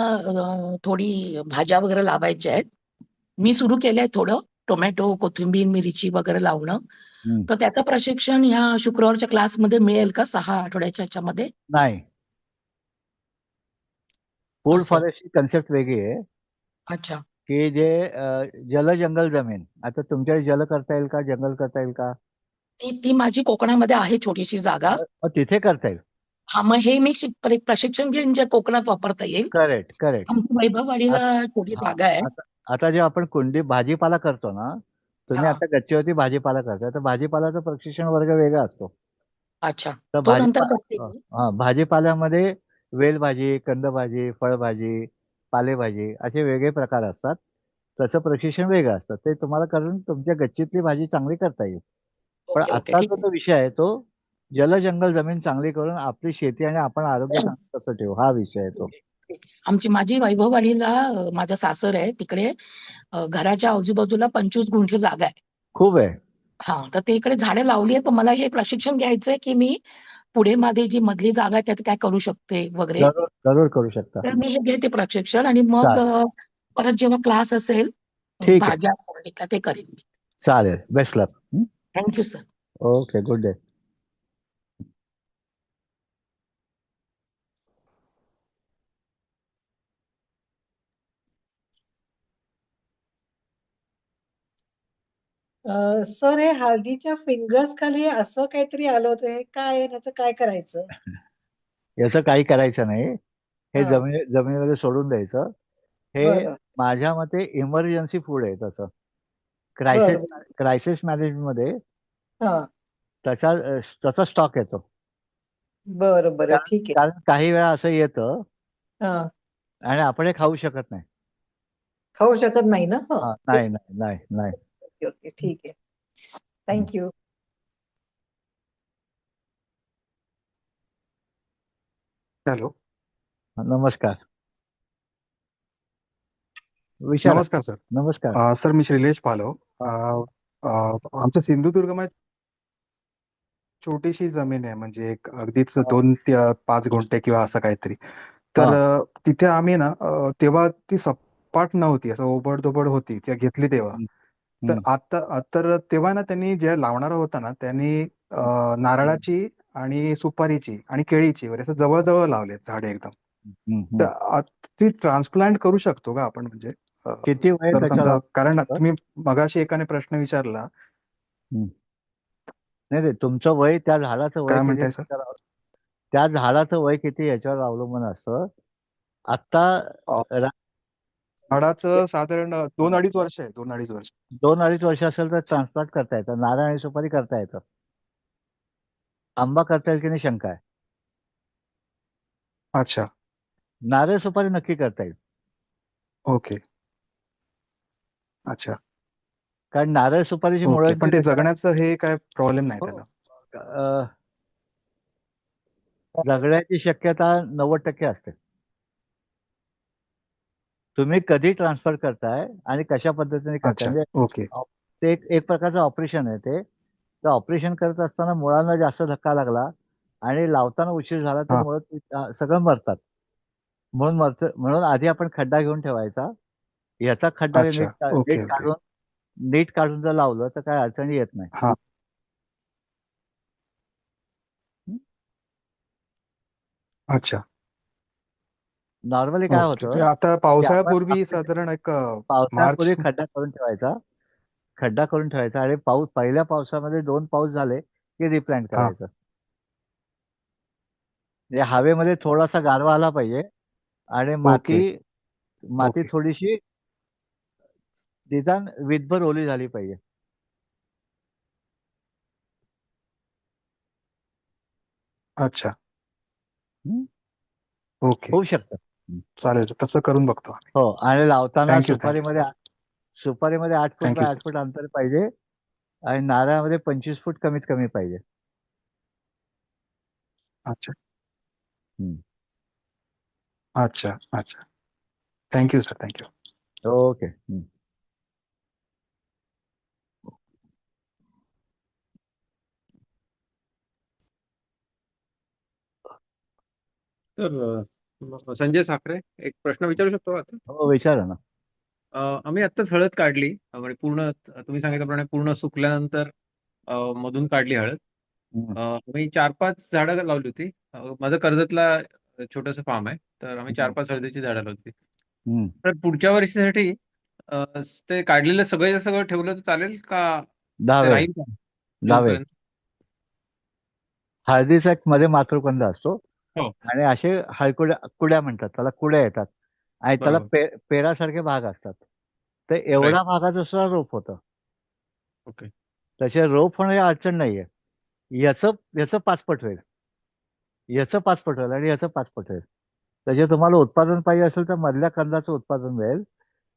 थोडी भाज्या वगैरे लावायच्या आहेत. मी सुरू केलंय थोडं टोमॅटो, कोथिंबीर, मिरची वगैरे लावणं. तर त्याचं प्रशिक्षण ह्या शुक्रवारच्या क्लासमध्ये मिळेल का 6 आठवड्याच्या ह्याच्यामध्ये? नाही, फुल असं. फॉरेस्टची कन्सेप्ट वेगळी आहे, अच्छा. की जे जल जंगल जमीन. आता तुमच्याकडे जल करता येईल का, जंगल करता येईल का? ती ती माझी कोकणामध्ये आहे छोटीशी जागा. मग तिथे करता येईल. हा, मग हे मी प्रशिक्षण घेईन जे कोकणात वापरता येईल. Correct correct. आमची वैभववाडीला छोटी जागा आहे. आता जे आपण कुंडी भाजीपाला करतो ना, तुम्ही हा. आता गच्चीवरती भाजीपाला करताय, तर भाजीपालाचा प्रशिक्षण वर्ग वेगळा असतो. अच्छा, तर तो नंतर करते मी. भाजीपाल्यामध्ये वेलभाजी, कंदभाजी, फळभाजी, पालेभाजी असे वेगळे प्रकार असतात. त्याचं प्रशिक्षण वेगळं असतं. ते तुम्हाला करून तुमच्या गच्चीतली भाजी चांगली करता येईल. पण ओके ओके, आता ठीक जो आहे. तो विषय आहे तो जल जंगल जमीन चांगली करून आपली शेती आणि आपण आरोग्य चांगलं कसं ठेवू, हा विषय आहे तो. माझी वैभववाडीला माझं सासर आहे तिकडे. घराच्या आजूबाजूला 25 गुंठे जागा आहे. खूप आहे. हा, तर ते इकडे झाडं लावली आहे. तर मला हे प्रशिक्षण घ्यायचंय की मी पुढे माझी जी मधली जागा आहे त्यात काय करू शकते वगैरे. जरूर जरूर करू शकता. तर मी हे घेते प्रशिक्षण आणि मग चालेल. परत जेव्हा क्लास असेल ठीक आहे, भाज्या फोडणीला ते करेन मी. चालेल. Best luck. Thank you sir. Okay, good day. Sir, हे हळदीच्या फिंगर्स खाली असं काहीतरी आलं होतं, हे काय आहे? याचं काय करायचं? याचं काही करायचं नाही. हे हा. जमिनीमध्ये सोडून द्यायचं. हे बरं माझ्या मते इमर्जन्सी फूड आहे त्याचं. बरं क्रायसिस मॅनेजमेंटमध्ये हा. त्याचा स्टॉक येतो. बरं बरं, ठीक आहे. कारण काही वेळा असं येतं हा, आणि आपण हे खाऊ शकत नाही. खाऊ शकत नाही ना? नाही नाही नाही नाही. ओके ओके, ठीक आहे. थँक्यू. हॅलो, नमस्कार. विचारा. नमस्कार सर. नमस्कार. सर, मी श्रीलेश पालव. आमच्या सिंधुदुर्गमध्ये छोटीशी जमीन आहे, म्हणजे एक अगदीच 2 ते 5 गुंठे किंवा असं काहीतरी. तर तिथे आम्ही ना तेव्हा ती सपाट नव्हती, असं ओबड-दोबड होती. ती घेतली तेव्हा. तर आता तर तेव्हा ना त्यांनी जे लावणारा होता ना, त्यांनी नारळाची आणि सुपारीची आणि केळीची वगैरे असं जवळ-जवळ लावलेत झाडे एकदम. तर ती ट्रान्सप्लांट करू शकतो का आपण, म्हणजे किती वय तर त्याच्यावर समजा, कारण तुम्ही मगाशी एकाने प्रश्न विचारला. नाही, तुमचं वय, त्या झाडाचं वय काय किती, म्हणताय सर? त्या झाडाचं वय किती याच्यावर अवलंबून असतं. आता झाडाचं साधारण 2-2.5 वर्ष आहे. 2-2.5 वर्ष. 2-2.5 वर्ष असेल तर ट्रान्सप्लांट करता येतं. नारळ आणि सुपारी करता येतं. आंबा करता येईल की नाही शंका आहे. अच्छा. नारळ सुपारी नक्की करता येईल. ओके. अच्छा. कारण नारळ सुपारीची ओके. मुळं पण ते जगण्याचं हे काय प्रॉब्लेम नाही त्याला. जगण्याची शक्यता 90% असते. तुम्ही कधी ट्रान्सफर करताय आणि कशा पद्धतीने करताय, अच्छा. म्हणजे ओके. ते एक प्रकारचं ऑपरेशन आहे ते. तर ऑपरेशन करत असताना मुळांना जास्त धक्का लागला आणि लावताना उशीर झाला तर मुळं सगळं मरतात. म्हणून आधी आपण खड्डा घेऊन ठेवायचा. याचा खड्डा अच्छा. Okay okay. नीट काढून जर लावलं तर काही अडचणी येत नाही. हा. अच्छा. नॉर्मली काय ओके. होतं आता की पावसाळ्यापूर्वी साधारण एक मार्च. पावसाळ्यापूर्वी खड्डा करून ठेवायचा आणि पहिल्या पावसामध्ये 2 पाऊस झाले की रिप्लांट हा. करायचं. म्हणजे हवेमध्ये थोडासा गारवा आला पाहिजे आणि ओके. माती ओके. थोडीशी निदान वीटभर ओली झाली पाहिजे. अच्छा. ओके. होऊ शकतं. चालेल, तसं करून बघतो आम्ही. हो, आणि लावताना थँक्यू. सुपारीमध्ये सुपारीमध्ये 8 फूट थँक्यू बाय 8 सर. फूट अंतर पाहिजे आणि नारळामध्ये 25 फूट कमीत कमी पाहिजे. अच्छा हम्म. अच्छा अच्छा. Thank you sir. थँक्यू. ओके. तर संजय साखरे, एक प्रश्न विचारू शकतो आता? हो, विचारा ना. आम्ही आत्ताच हळद काढली, म्हणजे पूर्ण तुम्ही सांगितल्याप्रमाणे पूर्ण सुकल्यानंतर मधून काढली हळद. हम्म. आम्ही 4-5 झाडं लावली होती. माझं कर्जतला छोटंसं फार्म आहे, तर आम्ही 4-5 हळदीची झाडं लावली होती. हम्म. तर पुढच्या वर्षीसाठी अ, ते काढलेलं सगळं ठेवलं तर चालेल का? ते दहावे राहील का दहावे जूनपर्यंत? हळदीचा एक मध्ये मातृकंद असतो हो, आणि असे कुड्या म्हणतात त्याला, कुड्या येतात आणि त्याला बरोबर. पेरासारखे भाग असतात. तर राईट. एवढा भागाचं सुद्धा रोप होतं. ओके. तसे रोप होणं ही अडचण नाहीये. याचं याचं पाचपट होईल, याचं पाचपट होईल आणि याचं पाचपट होईल. त्याचे तुम्हाला उत्पादन पाहिजे असेल तर मधल्या कंदाचं उत्पादन मिळेल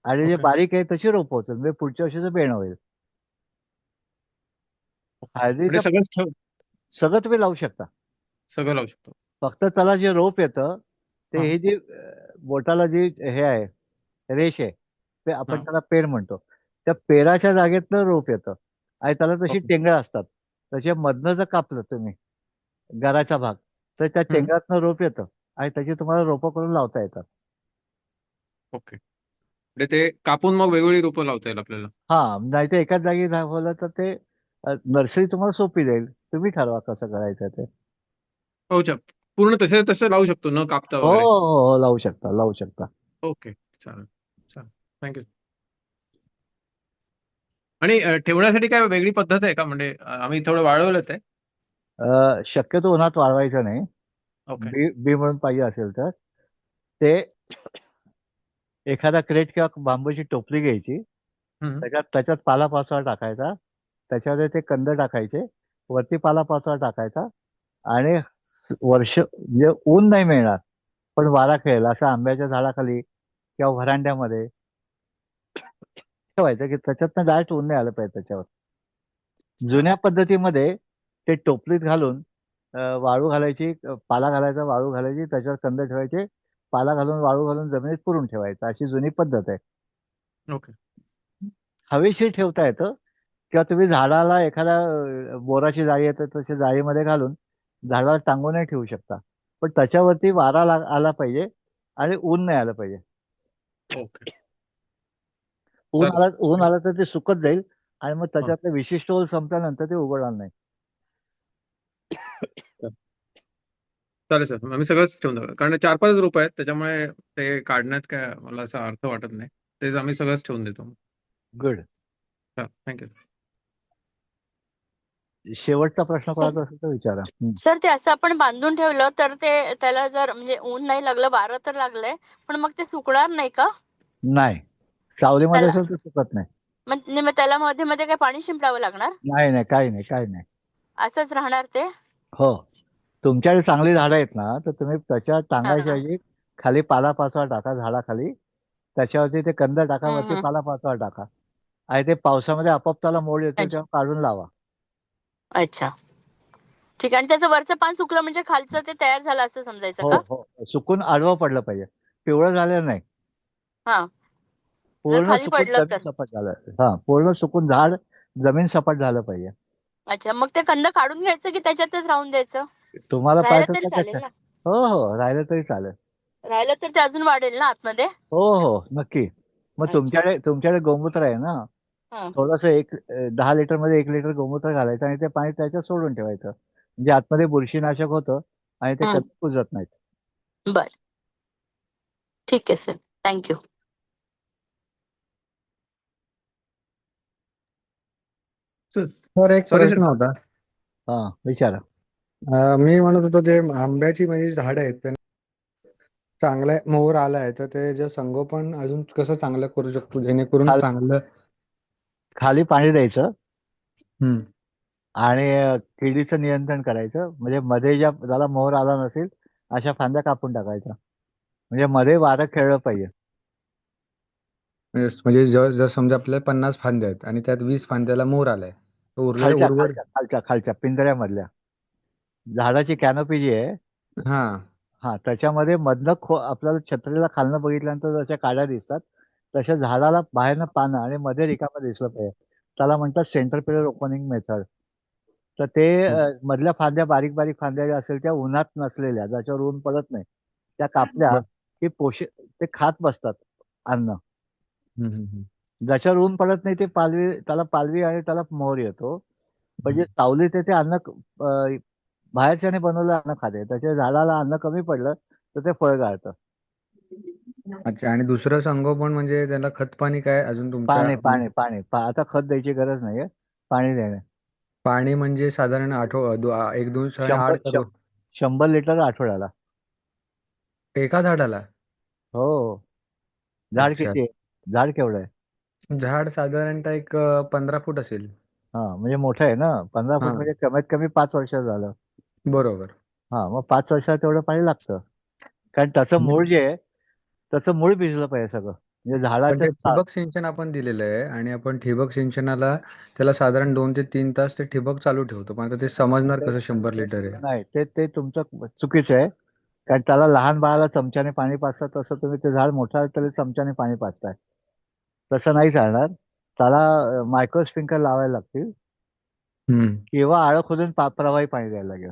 आणि जे ओके. बारीक आहे तशी रोप होतील, म्हणजे पुढच्या वर्षीचं बेणं होईल. म्हणजे हळदीचं सगळं तुम्ही लावू शकता. सगळं लावू शकतो. फक्त त्याला जे रोप येतं ते हां, हे जी बोटाला जी हे आहे, रेष आहे, ते आपण हां. त्याला पेर म्हणतो. त्या पेराच्या जागेतनं रोप येतं आणि त्याला तशी ओके. टेंगळं असतात. त्याच्या मधनं जर कापलं तुम्ही गराचा भाग, तर त्या हं. टेंगळातनं रोप येतं आणि त्याची तुम्हाला रोपं करून लावता येतात. ओके. म्हणजे ते कापून मग वेगवेगळी रोपं लावता येईल आपल्याला. हा, नाही तर एकाच जागी दाखवलं तर ते नर्सरी तुम्हाला सोपी जाईल. तुम्ही ठरवा कसं करायचं ते. अच्छा. पूर्ण तसं लावू शकतो न कापता हो वगैरे. हो हो, लावू शकता लावू शकता. ओके. चालेल. चालेल. थँक्यू. आणि ठेवण्यासाठी काय वेगळी पद्धत आहे का? म्हणजे आम्ही थोडं वाळवलंच आहे. शक्यतो उन्हात वाळवायचं नाही. ओके. बी बी म्हणून पाहिजे असेल तर ते एखादा क्रेट किंवा बांबूची टोपली घ्यायची, हं. त्याच्यात त्याच्यात पालापाचोळा टाकायचा, त्याच्यामध्ये ते कंद टाकायचे, वरती पालापाचोळा टाकायचा आणि वर्ष म्हणजे ऊन नाही मिळणार पण वारा खेळेल असं आंब्याच्या झाडाखाली किंवा व्हरांड्यामध्ये ठेवायचं की त्याच्यातनं डायरेक्ट ऊन नाही आलं पाहिजे त्याच्यावर. जुन्या पद्धतीमध्ये ते टोपलीत घालून वाळू घालायची, पाला घालायचा, वाळू घालायची, त्याच्यावर कंद ठेवायचे, पाला घालून वाळू घालून जमिनीत पुरून ठेवायचं, अशी जुनी पद्धत आहे. ओके. हवेशीर ठेवता येतं किंवा तुम्ही झाडाला एखाद्या बोराची जाळी येते तशी जाळीमध्ये घालून झाडाला टांगूनही ठेवू शकता. पण त्याच्यावरती वारा आला पाहिजे आणि ऊन नाही आलं पाहिजे. ओके. ऊन चालेल. आलं तर ते सुकत जाईल आणि मग हां. त्याच्यातलं विशिष्ट ओल संपल्यानंतर ते उघडणार नाही. चालेल सर. आम्ही सगळंच ठेवून जाऊ. कारण 4-5 रोपं आहेत, त्याच्यामुळे ते काढण्यात काय मला असा अर्थ वाटत नाही. तेच आम्ही सगळंच ठेवून देतो. गुड. हां, थँक्यू. शेवटचा प्रश्न सर कोणाचा असेल तर विचारा. सर ते असं आपण बांधून ठेवलं तर ते त्याला जर म्हणजे ऊन नाही लागलं, वारं तर लागलंय, पण मग ते सुकणार नाही का? नाही, सावलीमध्ये त्याला असेल तर सुकत नाही. मग त्याला मध्ये मध्ये काय पाणी शिंपडावं लागणार? नाही नाही, काही नाही काही नाही. असंच राहणार ते? हो, तुमच्याकडे चांगली झाडं आहेत ना, तर तुम्ही त्याच्या टांगायच्या हा. ऐवजी खाली पालापाचोळा टाका झाडाखाली, त्याच्यावरती ते कंद टाका, वरती हम्म. पालापाचोळा टाका आणि ते पावसामध्ये आपोआप त्याला मोड येतो अच्छा. तेव्हा काढून लावा. अच्छा, ठीक आहे. आणि त्याचं वरचं पान सुकलं म्हणजे खालचं ते तयार झालं असं समजायचं हो का? हो, सुकून आडवं पडलं पाहिजे, पिवळं झालेलं नाही. हा, जर पूर्ण खाली सुकून पडलं जमीन तर? सपाट झालं. हा, पूर्ण सुकून झाड जमीन सपाट झालं पाहिजे. अच्छा, मग ते कंद काढून घ्यायचं की त्याच्यातच राहून द्यायचं? तुम्हाला राहिलं पाहिजे तरी तर चालेल त्याच्या ना? हो हो, राहिलं तरी चालेल. राहिलं तर ते अजून वाढेल ना आतमध्ये? हो हो, नक्की. मग अच्छा. तुमच्याकडे गोमूत्र आहे ना, हा. थोडंसं 10 लिटर मध्ये 1 लिटर गोमूत्र घालायचं आणि ते पाणी त्याच्यात सोडून ठेवायचं, म्हणजे आतमध्ये बुरशीनाशक होतं आणि ते कधी कुजत नाहीत. बर, ठीक आहे सर. थँक्यू. सर एक सॉरी प्रश्न सर. होता. हा, विचारा. मी म्हणत होतो जे आंब्याची म्हणजे झाड आहेत त्यांना चांगला मोहर आलाय तर ते जे संगोपन अजून कसं चांगलं करू शकतो जेणेकरून चांगलं. खाली पाणी द्यायचं हम्म. आणि किडीचं नियंत्रण करायचं, म्हणजे मध्ये ज्याला मोहर आला नसेल अशा फांद्या कापून टाकायच्या, म्हणजे मध्ये वारं खेळलं पाहिजे. म्हणजे जर समजा आपल्याला 50 फांद्या आहेत आणि त्यात 20 फांद्याला मोर आलाय, तर उरलेल्या खालच्या उर्वर खालच्या खालच्या खालच्या पिंजऱ्यामधल्या झाडाची कॅनोपी जी आहे, हा हा त्याच्यामध्ये मधनं आपल्याला छत्रीला खालनं बघितल्यानंतर जशा काड्या दिसतात तशा झाडाला बाहेरनं पानं आणि मध्ये रिकामं दिसलं पाहिजे. त्याला म्हणतात सेंटर पिलर ओपनिंग मेथड. तर ते मधल्या फांद्या बारीक बारीक फांद्या ज्या असेल त्या उन्हात नसलेल्या, ज्याच्यावर ऊन पडत नाही, त्या कापल्या बर की ते खात बसतात अन्न. हम्म, हम्म, हम्म. ज्याच्यावर ऊन पडत नाही ते त्याला पालवी आणि त्याला मोहर येतो. म्हणजे सावलीत ते अन्न बाहेरच्याने बनवलं अन्न खाते, त्याच्या झाडाला अन्न कमी पडलं तर ते फळ गाळतं. अच्छा, आणि दुसरं संगोपन म्हणजे त्याला खत पाणी काय अजून तुमच्या पाणी पाणी पाणी आता खत द्यायची गरज नाहीये, पाणी देणे. पाणी म्हणजे साधारण एक दिवसाने 8 100 100 लिटर आठवड्याला. एका झाडाला? हो. झाड अच्छा, किती आहे? झाड केवढं आहे? झाड साधारणतः एक 15 फूट असेल. हा म्हणजे मोठं आहे ना. 15 हा फूट म्हणजे कमीत कमी 5 वर्षाचं झालं. बरोबर. हा मग 5 वर्षात तेवढं पाणी लागतं. कारण त्याचं मूळ जे आहे त्याचं मूळ भिजलं पाहिजे सगळं, म्हणजे पण झाडाचं ते ठिबक सिंचन आपण दिलेलं आहे आणि आपण ठिबक सिंचनाला त्याला साधारण 2 ते 3 तास ते ठिबक चालू ठेवतो, पण आता ते समजणार कसं 100 लिटर आहे? नाही, ते ते तुमचं चुकीचं आहे. कारण त्याला लहान बाळाला चमच्याने पाणी पाजतात तसं तुम्ही ते झाड मोठं आहे तरी चमच्याने पाणी पाजताय. तसं नाही चालणार. त्याला मायक्रो स्प्रिंकलर लावायला लागतील हम्म. किंवा आळं खोदून प्रवाही पाणी द्यायला लागेल.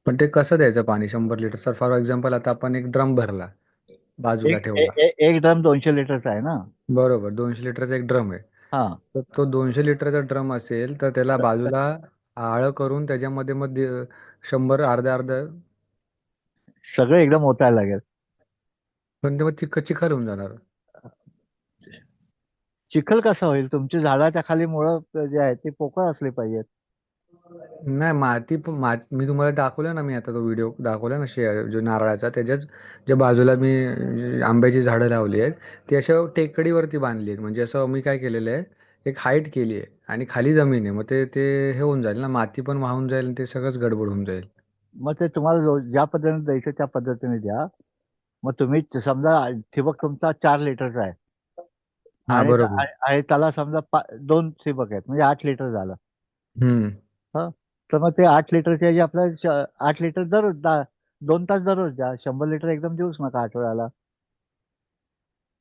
पण ते कसं द्यायचं पाणी 100 लिटर? तर फॉर एक्झाम्पल आता आपण एक ड्रम भरला, बाजूला ठेवला. एक ड्रम 200 लिटरचा आहे ना. बरोबर, 200 लिटरचा एक ड्रम आहे. हा तर तो 200 लिटरचा ड्रम असेल तर त्याला बाजूला आळं करून त्याच्यामध्ये मग 100 अर्धा अर्धा, सगळं एकदम ओतायला लागेल. पण ते मग चिखल होऊन जाणार. चिखल कसा होईल? तुमची झाडाच्या खाली मुळं जे आहेत ती पोकळ असली पाहिजेत. नाही, मी तुम्हाला दाखवलं ना, मी आता तो व्हिडिओ दाखवला ना जो नारळाचा, त्याच्याच ज्या बाजूला मी जी आंब्याची झाडं लावली आहेत ती अशा टेकडीवरती बांधली आहेत. म्हणजे असं मी काय केलेलं आहे, एक हाईट केली आहे आणि खाली जमीन आहे. मग ते ते हे होऊन जाईल ना, माती पण वाहून जाईल आणि ते सगळंच गडबड होऊन जाईल. मग ते तुम्हाला ज्या पद्धतीने द्यायचं त्या पद्धतीने द्या. मग तुम्ही समजा ठिबक तुमचा 4 लिटरचा आहे हा आणि बरोबर. त्याला समजा 2 ठिबक आहेत म्हणजे 8 लिटर झालं. हम्म. हं. तर मग ते 8 लिटरचे ऐवजी आपल्याला 8 लिटर दररोज 2 तास दररोज द्या. 100 लिटर एकदम देऊच नका आठवड्याला.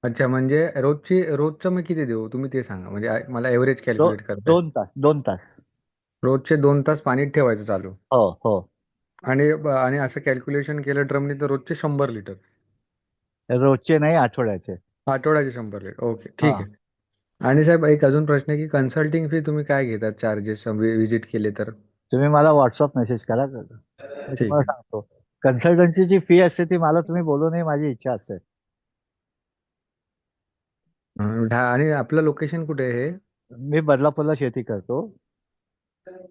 अच्छा, म्हणजे रोजचं मी किती देऊ तुम्ही ते सांगा, म्हणजे मला एव्हरेज कॅल्क्युलेट करताय. 2 तास 2 तास. रोजचे 2 तास पाणी ठेवायचं चालू. हो हो. आणि आणि असं कॅल्क्युलेशन केलं ड्रमने तर रोजचे 100 लिटर. रोजचे नाही, आठवड्याचे. आठवड्याचे 100 लिटर. ओके, हा. ठीक आहे. आणि साहेब एक अजून प्रश्न आहे की कन्सल्टिंग फी तुम्ही काय घेतात चार्जेस विजिट केले तर? तुम्ही मला व्हॉट्सअप मेसेज करा, मी ठीक तुम्हाला आहे. सांगतो. कन्सल्टन्सीची फी असते ती मला तुम्ही बोलू नये, माझी इच्छा असते. आणि आपलं लोकेशन कुठे आहे हे? मी बदलापूरला शेती करतो.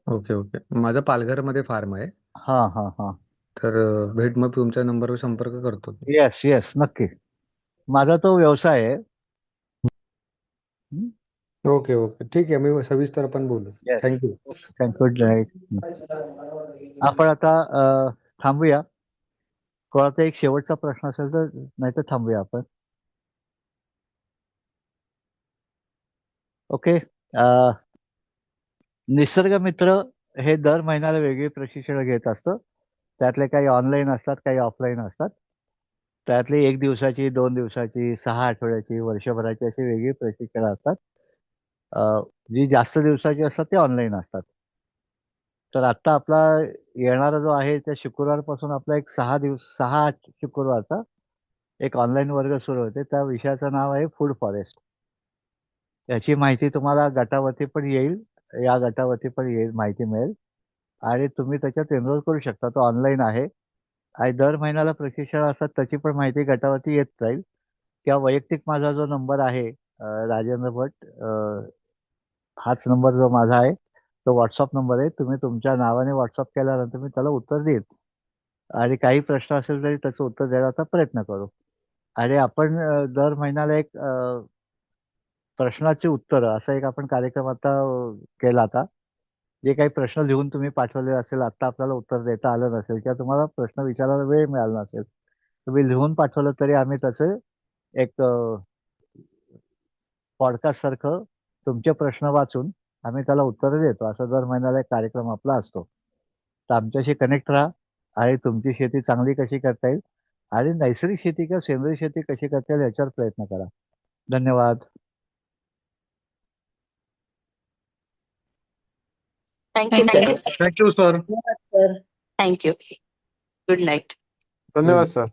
ओके ओके, माझं पालघरमध्ये फार्म आहे. हा हा हा. तर मग तुमच्या नंबरवर संपर्क करतो. येस येस, नक्की. माझा तो व्यवसाय आहे. ओके ओके, ठीक आहे. मी सविस्तर आपण बोलू. येस. थँक्यू. थँक्यू. आपण आता थांबूया. कोणाचा एक शेवटचा प्रश्न असेल तर, नाही तर थांबूया आपण. ओके. निसर्ग मित्र हे दर महिन्याला वेगळी प्रशिक्षण घेत असतं. त्यातले काही ऑनलाईन असतात, काही ऑफलाईन असतात. त्यातली 1 दिवसाची, 2 दिवसाची, 6 आठवड्याची, वर्षभराची अशी वेगळी प्रशिक्षणं असतात. जी जास्त दिवसाची असतात ते ऑनलाईन असतात. तर आत्ता आपला येणारा जो आहे त्या शुक्रवारपासून आपला एक 6 शुक्रवारचा एक ऑनलाईन वर्ग सुरू होते. त्या विषयाचं नाव आहे फूड फॉरेस्ट. याची माहिती तुम्हाला गटावरती पण येईल. या गटावरती पण येईल, माहिती मिळेल आणि तुम्ही त्याच्यात एनरोल करू शकता. तो ऑनलाईन आहे आणि दर महिन्याला प्रशिक्षण असतात त्याची पण माहिती गटावरती येत राहील. किंवा वैयक्तिक माझा जो नंबर आहे राजेंद्र भट, हाच नंबर जो माझा आहे तो व्हॉट्सअप नंबर आहे. तुम्ही तुमच्या नावाने व्हॉट्सअप केल्यानंतर मी त्याला उत्तर देईन आणि काही प्रश्न असेल तरी त्याचं उत्तर देण्याचा प्रयत्न करू. आणि आपण दर महिन्याला एक प्रश्नाचे उत्तर असा एक आपण कार्यक्रम आता केला आता. जे काही प्रश्न लिहून तुम्ही पाठवले असेल, आता आपल्याला उत्तर देता आलं नसेल किंवा तुम्हाला प्रश्न विचारायला वेळ मिळाला नसेल, तुम्ही लिहून पाठवलं तरी आम्ही त्याचे एक पॉडकास्ट सारखं तुमचे प्रश्न वाचून आम्ही त्याला उत्तरं देतो. असा दर महिन्याला एक कार्यक्रम आपला असतो. तर आमच्याशी कनेक्ट राहा आणि तुमची शेती चांगली कशी करता येईल आणि नैसर्गिक शेती किंवा सेंद्रिय शेती कशी करता येईल याच्यावर प्रयत्न करा. धन्यवाद. Thank you sir. Thank you sir. Thank you. Good night. धन्यवाद सर.